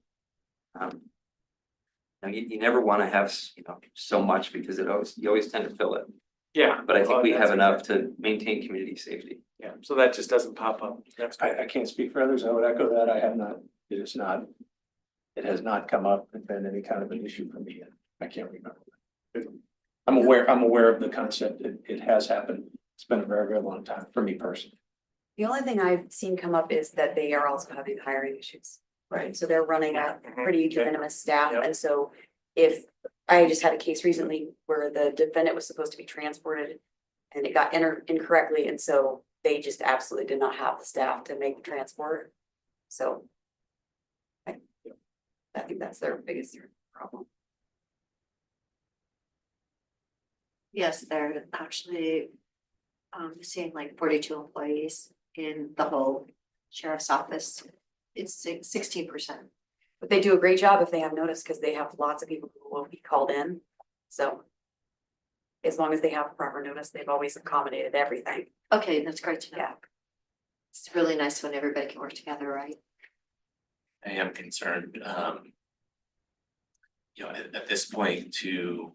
you never want to have, you know, so much, because you always tend to fill it. Yeah. But I think well, we that's have enough to maintain community safety. Yeah, so that just doesn't pop up. That's good. I can't speak for others. I would echo that. I have not, it has not come up and been any kind of an issue for me. I can't remember. I'm aware of the concept. It has happened. It's been a very, very long time for me personally. The only thing I've seen come up is that they are also having hiring issues. Right, so they're running a pretty de minimis staff, Yep. and so if, I just had a case recently where the defendant was supposed to be transported. And it got entered incorrectly, and so they just absolutely did not have the staff to make the transport. So. I think that's their biggest problem. Yes, they're actually seeing like 42 employees in the whole sheriff's office. It's 16%. But they do a great job if they have notice, because they have lots of people who will be called in, so. As long as they have proper notice, they've always accommodated everything. Okay, that's great to know. Yeah. It's really nice when everybody can work together, right? I am concerned, you know, at this point, to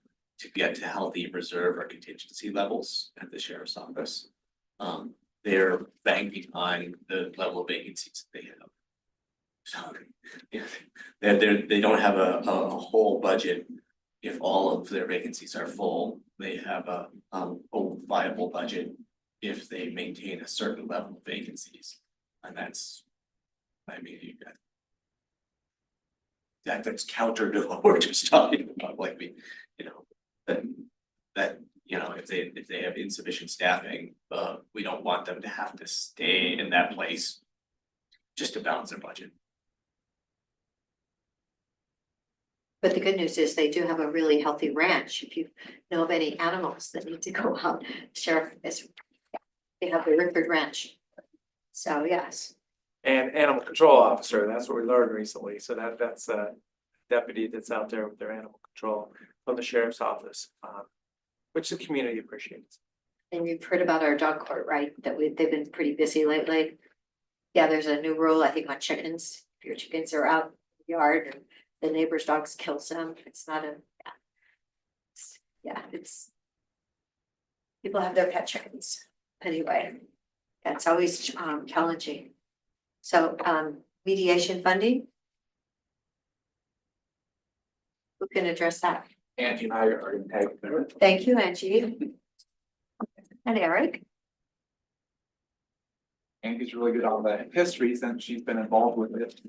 get to healthy reserve or contingency levels at the sheriff's office. They're banking on the level of vacancies that they have. So, they don't have a whole budget. If all of their vacancies are full, they have a viable budget if they maintain a certain level of vacancies. And that's, I mean, that's counter to what we're just talking about, like you know, that, you know, if they have insufficient staffing, we don't want them to have to stay in that place just to balance their budget. But the good news is they do have a really healthy ranch. If you know of any animals that need to go out, sheriff is, they have the Rickford Ranch. So yes, And animal control officer, that's what we learned recently, so that's a deputy that's out there with their animal control from the sheriff's office, which the community appreciates. and you've heard about our dog court, right? That they've been pretty busy lately. Yeah, there's a new rule, I think, on chickens. If your chickens are out in the yard and the neighbor's dogs kills them, it's not a, it's. People have their pet chickens anyway. That's always challenging. So mediation funding. Who can address that? Angie and I are in tag there. Thank you, Angie. And Eric. Angie's really good on the history since she's been involved with it.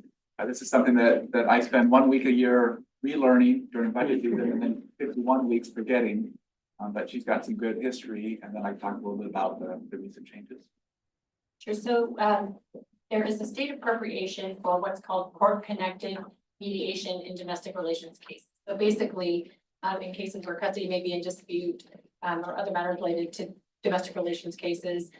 This is something that I spend 1 week a year relearning during budget season, and then 51 weeks forgetting. But she's got some good history, and then I talk a little bit about the recent changes. Sure, so there is a state appropriation for what's called court-connected mediation in domestic relations cases. So basically, in cases where custody may be in dispute or other matters related to domestic relations cases,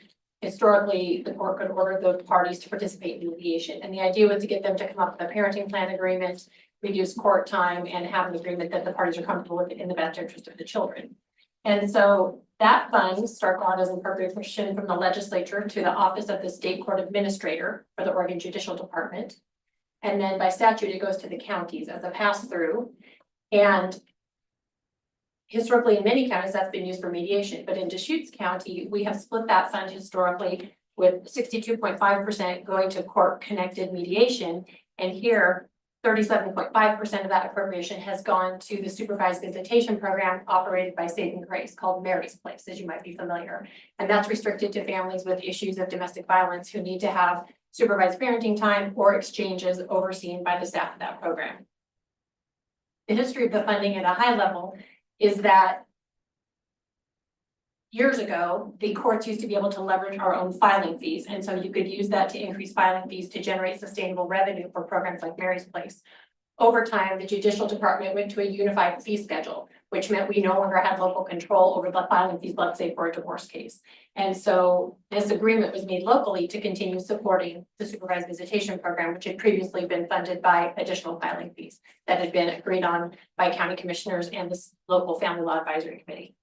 historically, the court could order the parties to participate in mediation. And the idea was to get them to come up with a parenting plan agreement, reduce court time, and have an agreement that the parties are comfortable with in the best interest of the children. And so that fund starts out as an appropriation from the legislature to the office of the state court administrator for the Oregon Judicial Department. And then by statute, it goes to the counties as a pass-through. And historically, in many counties, that's been used for mediation, but in Deschutes County, we have split that fund historically with 62.5% going to court-connected mediation. And here, 37.5% of that appropriation has gone to the supervised visitation program operated by Saving Grace called Mary's Place, as you might be familiar. And that's restricted to families with issues of domestic violence who need to have supervised parenting time or exchanges overseen by the staff of that program. The history of the funding at a high level is that years ago, the courts used to be able to leverage our own filing fees, and so you could use that to increase filing fees to generate sustainable revenue for programs like Mary's Place. Over time, the judicial department went to a unified fee schedule, which meant we no longer had local control over the filing fees, let's say for a divorce case. And so this agreement was made locally to continue supporting the supervised visitation program, which had previously been funded by additional filing fees that had been agreed on by county commissioners and this local family law advisory committee.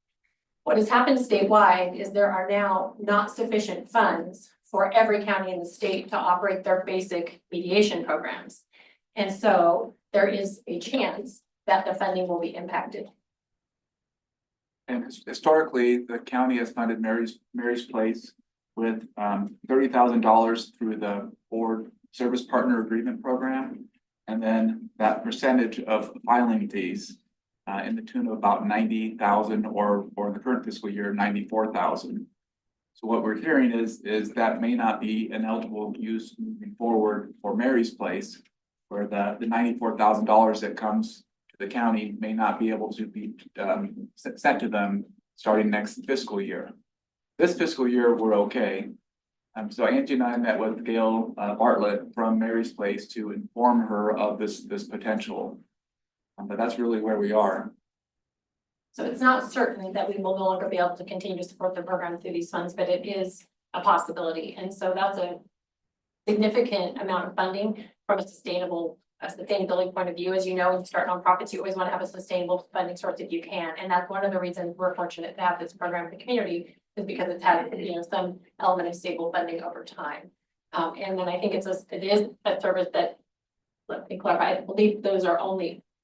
What has happened statewide is there are now not sufficient funds for every county in the state to operate their basic mediation programs. And so there is a chance that the funding will be impacted. And historically, the county has funded Mary's Place with $30,000 through the board service partner agreement program. And then that percentage of filing fees in the tune of about 90,000 or in the current fiscal year, 94,000. So what we're hearing is that may not be an eligible use moving forward for Mary's Place, where the $94,000 that comes to the county may not be able to be sent to them starting next fiscal year. This fiscal year, we're okay. So Angie and I met with Gail Bartlett from Mary's Place to inform her of this potential. But that's really where we are. So it's not certain that we will no longer be able to continue to support the program through these funds, but it is a possibility. And so that's a significant amount of funding from a sustainability point of view. As you know, when you start nonprofits, you always want to have a sustainable funding source if you can. And that's one of the reasons we're fortunate to have this program in the community, is because it's had, some element of stable funding over time. And then I think it is a service that, let me clarify, I believe those are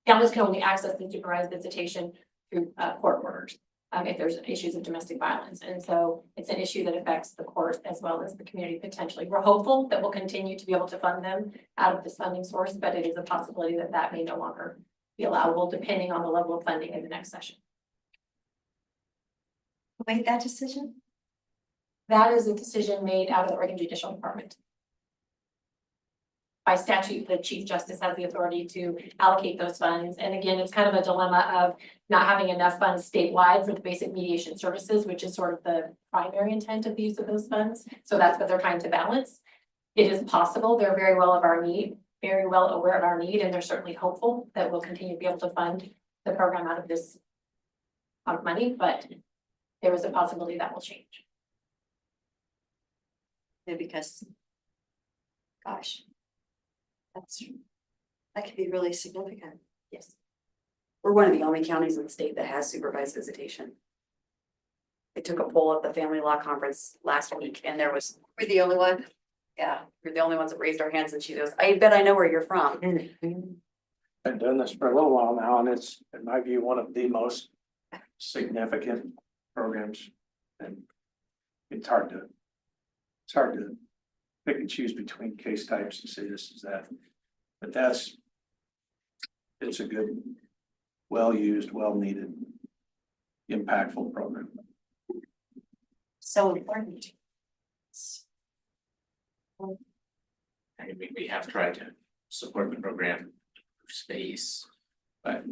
families can only access the supervised visitation through court orders if there's issues of domestic violence. And so it's an issue that affects the court as well as the community potentially. We're hopeful that we'll continue to be able to fund them out of this funding source, but it is a possibility that that may no longer be allowable depending on the level of funding in the next session. Who made that decision? That is a decision made out of the Oregon Judicial Department. By statute, the Chief Justice has the authority to allocate those funds. And again, it's kind of a dilemma of not having enough funds statewide for the basic mediation services, which is sort of the primary intent of the use of those funds. So that's what they're trying to balance. It is possible, they're very well aware of our need, and they're certainly hopeful that we'll continue to be able to fund the program out of this money, but there is a possibility that will change. Yeah, because, gosh, that could be really significant. Yes. We're one of the only counties in the state that has supervised visitation. They took a poll at the family law conference last week and We're the only one. yeah, we're the only ones that raised our hands, and she goes, I bet I know where you're from. Been doing this for a little while now, and it's, in my view, one of the most significant programs. And it's hard to pick and choose between case types and say this is that. But it's a good, well-used, well-needed, impactful program. So important. I mean, we have tried to support the program through space, but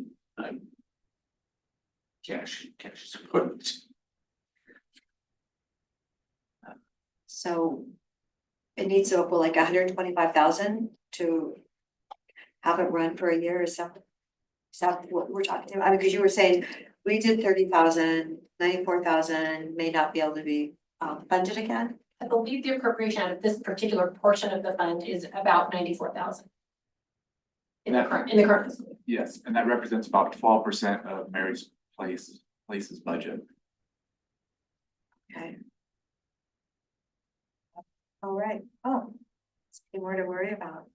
cash support. So it needs to go like 125,000 to have it run for a year. Is that what we're talking about? I mean, because you were saying we did 30,000, 94,000 may not be able to be funded again. I believe the appropriation out of this particular portion of the fund is about 94,000. In the current fiscal year. Yes, and that represents about 12% of Mary's Place's budget. Okay. All right. Oh, something more to worry about.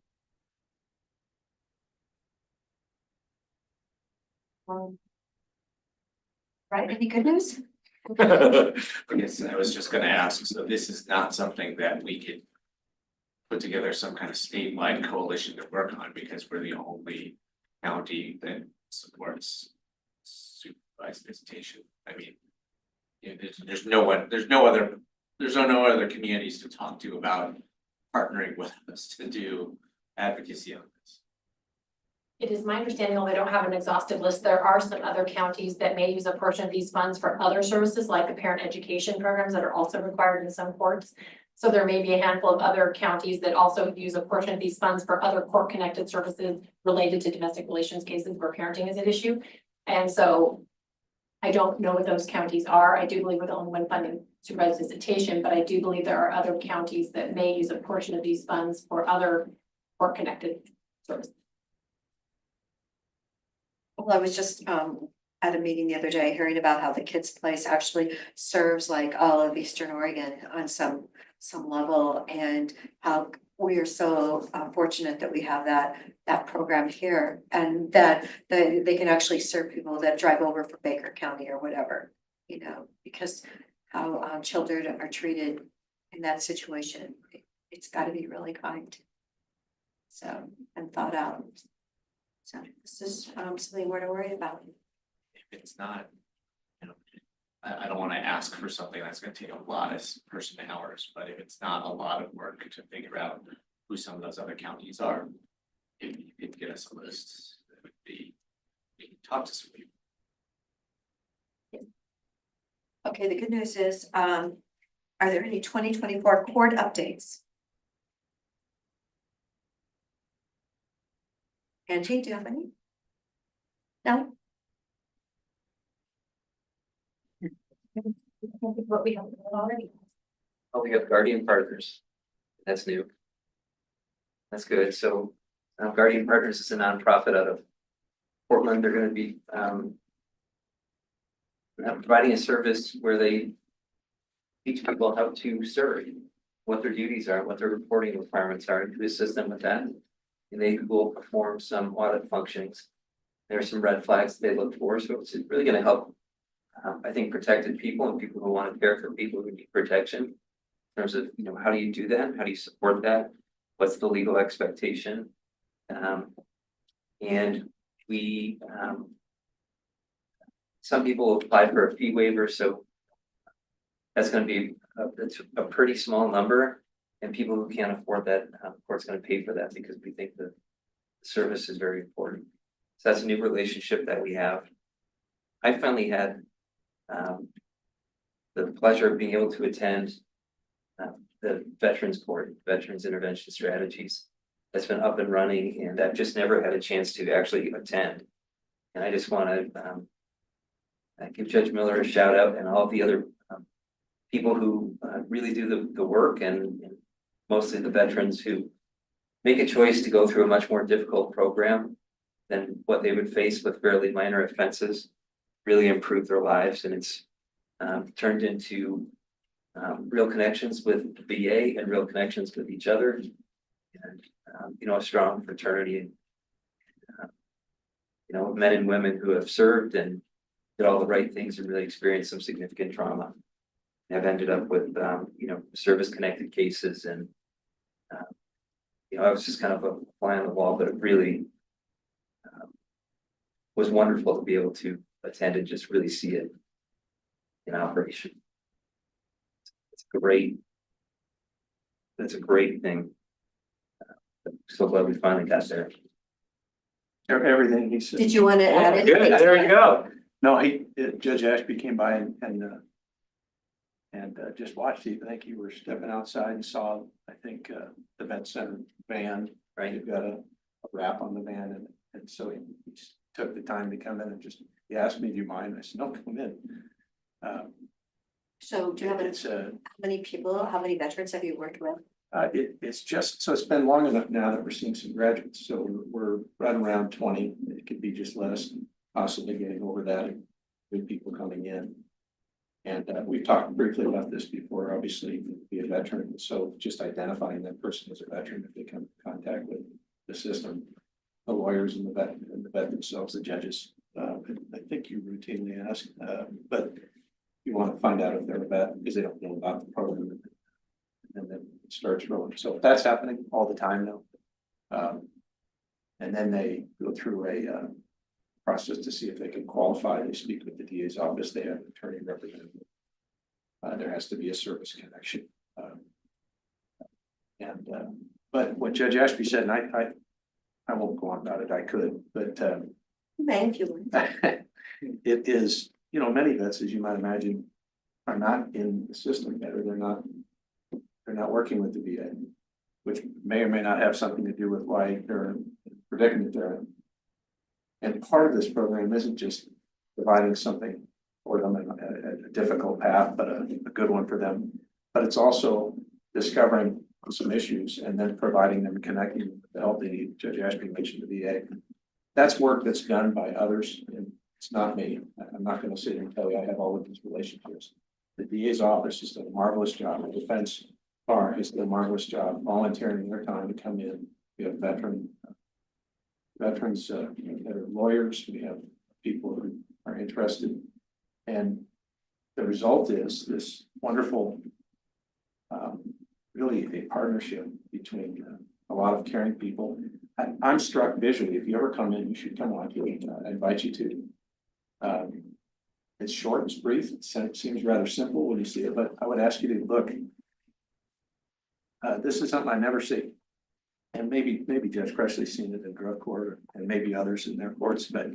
Right, any good news? Yes, I was just gonna ask, so this is not something that we could put together some kind of statewide coalition to work on, because we're the only county that supports supervised visitation. I mean, there's no other communities to talk to about partnering with us to do advocacy on this. It is my understanding, although I don't have an exhaustive list, there are some other counties that may use a portion of these funds for other services, like the parent education programs that are also required in some courts. So there may be a handful of other counties that also use a portion of these funds for other court-connected services related to domestic relations cases where parenting is an issue. And so I don't know what those counties are. I do believe we're the only one funding supervised visitation, but I do believe there are other counties that may use a portion of these funds for other court-connected services. Well, I was just at a meeting the other day hearing about how the Kids Place actually serves like all of Eastern Oregon on some level, and how we are so fortunate that we have that program here, and that they can actually serve people that drive over from Baker County or whatever, you know, because how children are treated in that situation, it's got to be really kind. So, and thought out. So this is something we're to worry about. If it's not, you know, I don't wanna ask for something that's gonna take a lot of person hours, but if it's not a lot of work to figure out who some of those other counties are, if you could get us a list, that would be, we can talk to some people. Okay, the good news is, are there any 2024 court updates? Angie, do you have any? No? What we have already. Oh, we have Guardian Partners. That's new. That's good. So Guardian Partners is a nonprofit out of Portland. They're gonna be providing a service where they teach people how to serve, what their duties are, what their reporting requirements are, and to assist them with that. And they will perform some audit functions. There are some red flags they look for, so it's really gonna help, I think, protected people and people who want to care for people who need protection. In terms of, you know, how do you do that? How do you support that? What's the legal expectation? And we, some people apply for a fee waiver, so that's gonna be, it's a pretty small number. And people who can't afford that, of course, gonna pay for that because we think the service is very important. So that's a new relationship that we have. I finally had the pleasure of being able to attend the Veterans Court, Veterans Intervention Strategies. That's been up and running, and I've just never had a chance to actually attend. And I just want to give Judge Miller a shout out and all the other people who really do the work, and mostly the veterans who make a choice to go through a much more difficult program than what they would face with fairly minor offenses, really improve their lives. And it's turned into real connections with the VA and real connections with each other, and you know, a strong fraternity, and you know, men and women who have served and did all the right things and really experienced some significant trauma. Have ended up with you know, service connected cases, and you know, I was just kind of a fly on the wall, but it really was wonderful to be able to attend and just really see it in operation. It's great. That's a great thing. So glad we finally got there. Everything he said. Did you want to add anything? Good, there you go. No, Judge Ashby came by and just watched it. I think you were stepping outside and saw, I think, the vet center van, right? You've got a wrap on the van, and so he took the time to come in and just, he asked me, do you mind? I said, no, come in. So do you have It's how many people, how many veterans have you worked with? it's just, so it's been long enough now that we're seeing some graduates, so we're right around 20. It could be just less, possibly getting over that, and with people coming in. And we've talked briefly about this before, obviously, be a veteran, so just identifying that person as a veteran if they come in contact with the system, the lawyers and the vet themselves, the judges. I think you routinely ask, but you want to find out if they're a vet because they don't know about the program, and then it starts rolling. So that's happening all the time now. And then they go through a process to see if they can qualify. They speak with the DA's office. They have an attorney representative. There has to be a service connection. But what Judge Ashby said, and I won't go on about it, I could, but May if you want. it is, you know, many vets, as you might imagine, are not in the system yet, or they're not working with the VA, which may or may not have something to do with why they're in the predicament they're in. And part of this program isn't just providing something for them in a difficult path, but a good one for them. But it's also discovering some issues and then providing them, connecting with the help they need. Judge Ashby mentioned the VA. That's work that's done by others, and it's not me. I'm not going to sit here and tell you I have all of these relationships. The DA's office has done a marvelous job. The defense bar has done a marvelous job volunteering their time to come in. We have veterans that are lawyers. We have people who are interested, and the result is this wonderful, really a partnership between a lot of caring people. I'm struck visually. If you ever come in, you should come on. I invite you to. It's short, it's brief, it seems rather simple when you see it, but I would ask you to look. This is something I never see. And maybe Judge Cressley's seen it in drug court and maybe others in their courts, but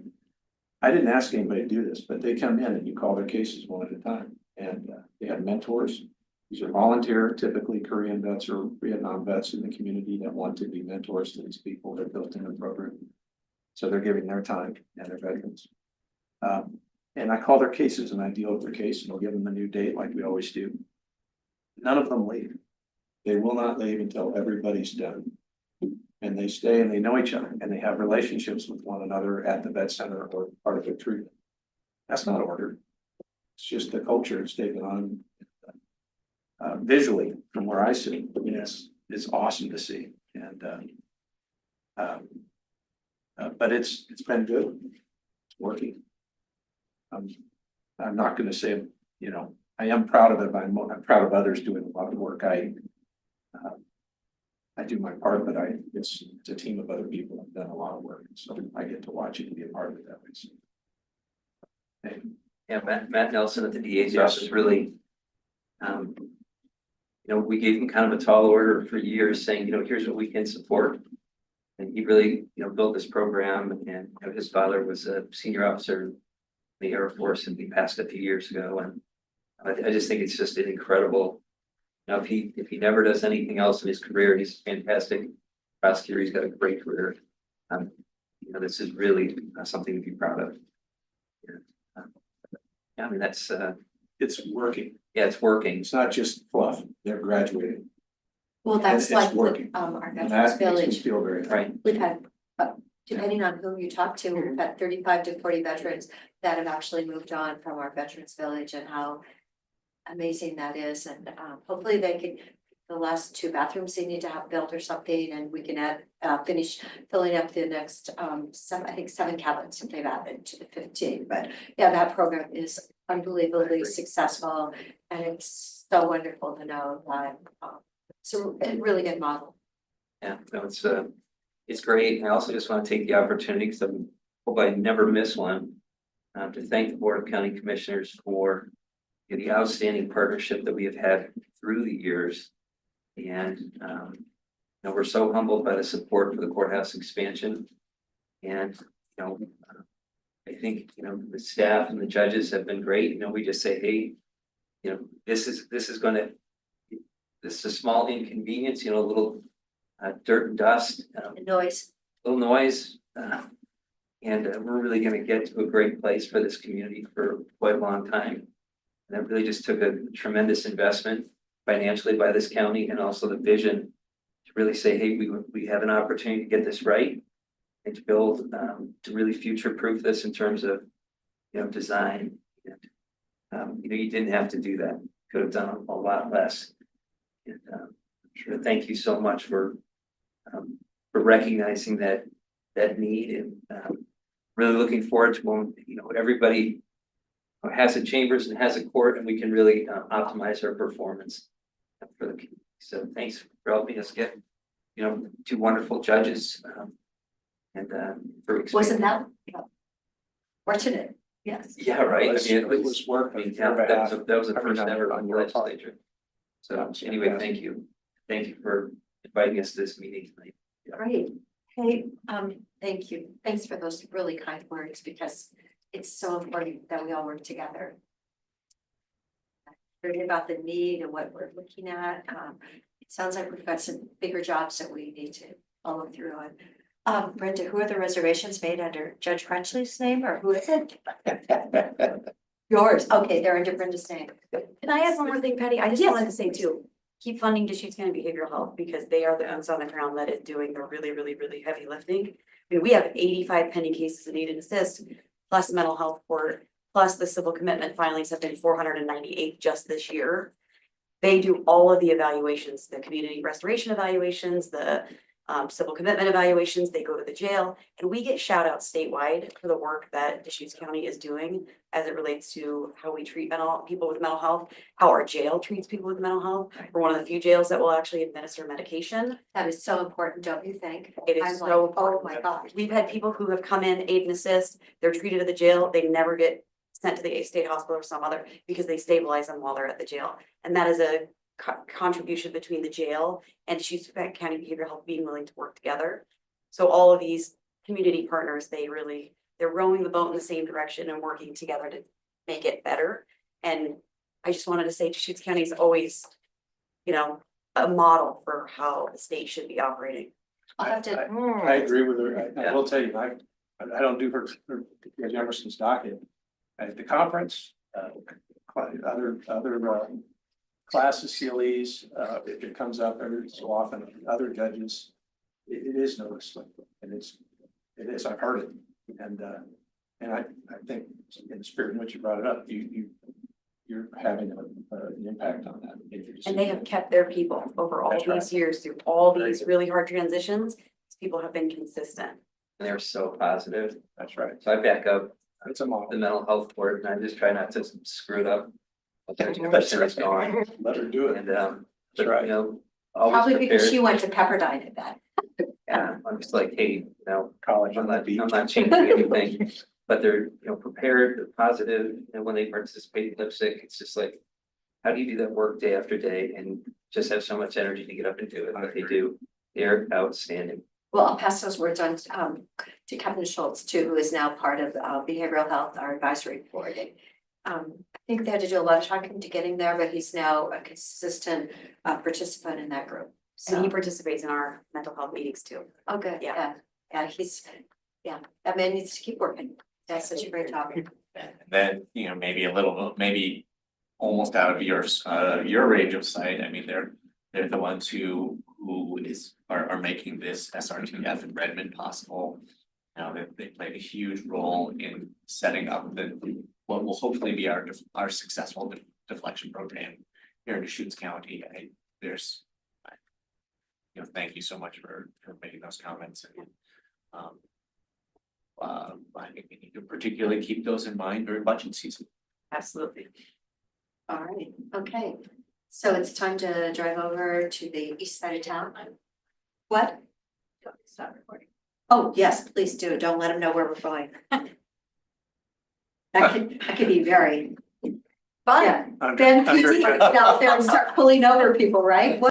I didn't ask anybody to do this, but they come in and you call their cases one at a time. And they have mentors. These are volunteer, typically Korean vets or Vietnam vets in the community that want to be mentors to these people. They're built in the program. So they're giving their time and they're veterans. And I call their cases and I deal with their case and I'll give them a new date like we always do. None of them leave. They will not leave until everybody's done. And they stay and they know each other and they have relationships with one another at the vet center or part of their treatment. That's not ordered. It's just the culture it's taken on visually from where I sit. Yes, it's awesome to see. And but it's been good. It's working. I'm not going to say, you know, I am proud of it, but I'm proud of others doing a lot of work. I do my part, but it's a team of other people that have done a lot of work. So I get to watch it and be a part of it that way. So, hey. Yeah, Matt Nelson at the DA's Yes. office really, you know, we gave him kind of a tall order for years saying, you know, here's what we can support. And he really, you know, built this program, and you know, his father was a senior officer in the Air Force and he passed a few years ago. And I just think it's just an incredible, you know, if he never does anything else in his career, he's a fantastic prosecutor. He's got a great career. You know, this is really something to be proud of. Yeah, I mean, that's, It's working. yeah, it's working. It's not just fluff. They're graduating. Well, that's It's like working. our And Veterans that makes me Village. feel very happy. Right. We've had, depending on who you talk to, we've had 35 to 40 veterans that have actually moved on from our Veterans Village and how amazing that is. And hopefully they can, the last 2 bathrooms they need to have built or something, and we can finish filling up the next 7 cabins that they've added to the 15. But yeah, that program is unbelievably successful, and it's so wonderful to know that it's a really good model. Yeah, no, it's great. I also just want to take the opportunity, because I hope I never miss one, to thank the Board of County Commissioners for the outstanding partnership that we have had through the years. And you know, we're so humbled by the support for the courthouse expansion. And you know, I think, you know, the staff and the judges have been great. You know, we just say, hey, you know, this is a small inconvenience, you know, a little dirt and dust, The noise. little noise. And we're really going to get to a great place for this community for quite a long time. And it really just took a tremendous investment financially by this county, and also the vision to really say, hey, we have an opportunity to get this right and to build, to really future-proof this in terms of, you know, design. And, you know, you didn't have to do that. Could have done a lot less. And sure, thank you so much for recognizing that need, and really looking forward to when, you know, everybody has a chambers and has a court, and we can really optimize our performance for the community. So thanks for helping us get, you know, 2 wonderful judges, and for Wasn't that fortunate? Yes. yeah, right. I mean, It was work. I mean, yeah, that was the first ever on your part. legislature. So anyway, thank you for inviting us to this meeting tonight. Great. Hey, thank you. Thanks for those really kind words because it's so important that we all work together. Heard about the need and what we're looking at. It sounds like we've got some bigger jobs that we need to follow through on. Brenda, who are the reservations made under Judge Crutchley's name or who is it? Yours. Okay, they're under Brenda's name. Can I add one more thing, Patty? I just wanted to say too, keep funding Deschutes County Behavioral Health because they are the ones on the ground that is doing the really, really, really heavy lifting. I mean, we have 85 pending cases of need and assist, plus mental health court, plus the civil commitment filings have been 498 just this year. They do all of the evaluations, the community restoration evaluations, the civil commitment evaluations, they go to the jail, and we get shout outs statewide for the work that Deschutes County is doing as it relates to how we treat people with mental health, how our jail treats people with mental health. We're one of the few jails that will actually administer medication. That is so important, don't you think? It I'm is like, so oh important. my gosh. We've had people who have come in, aid and assist, they're treated at the jail, they never get sent to the state hospital or some other, because they stabilize them while they're at the jail. And that is a contribution between the jail and Deschutes County Behavioral Health being willing to work together. So all of these community partners, they're rowing the boat in the same direction and working together to make it better. And I just wanted to say Deschutes County is always, a model for how the state should be operating. I'll have to. I agree with her. I will tell you, I don't do her Jefferson's docket. At the conference, other classes, CLEs, if it comes up every so often, other judges, it is noticed, and it is, I've heard it. And I think in the spirit in which you brought it up, you're having an impact on that. And they have kept their people over all That's these right. years through all these really hard transitions. These people have been consistent. And they're so positive. That's right. So I back up It's a model. the mental health board and I just try not to screw it up. Especially it's gone. Let her do it. And, That's but, right. always Probably because prepared. she went to Pepperdine at that. Yeah, I'm just like, hey, College I'm on the not, beach. I'm not changing anything, but they're, prepared, they're positive, and when they participate in lipstick, it's just like. How do you do that work day after day and just have so much energy to get up and do it, but they do, they're outstanding. Well, I'll pass those words on to Kevin Schultz too, who is now part of behavioral health, our advisory board. I think they had to do a lot of talking to get him there, but he's now a consistent participant in that group. And he So, participates in our mental health meetings too. oh, good, Yeah. yeah, that man needs to keep working. That's such a great topic. And then, maybe a little, maybe almost out of your range of sight. I mean, they're the ones who are making this SRTF in Redmond possible. They played a huge role in setting up what will hopefully be our successful deflection program here in Deschutes County. Thank you so much for making those comments and I think we need to particularly keep those in mind during budget season. Absolutely. All right, okay. So it's time to drive over to the east side of town. What? Stop recording. Oh, yes, please do. Don't let them know where we're going. That could be very fun. Under- Ben, under- PT, get out there and start pulling over people, right?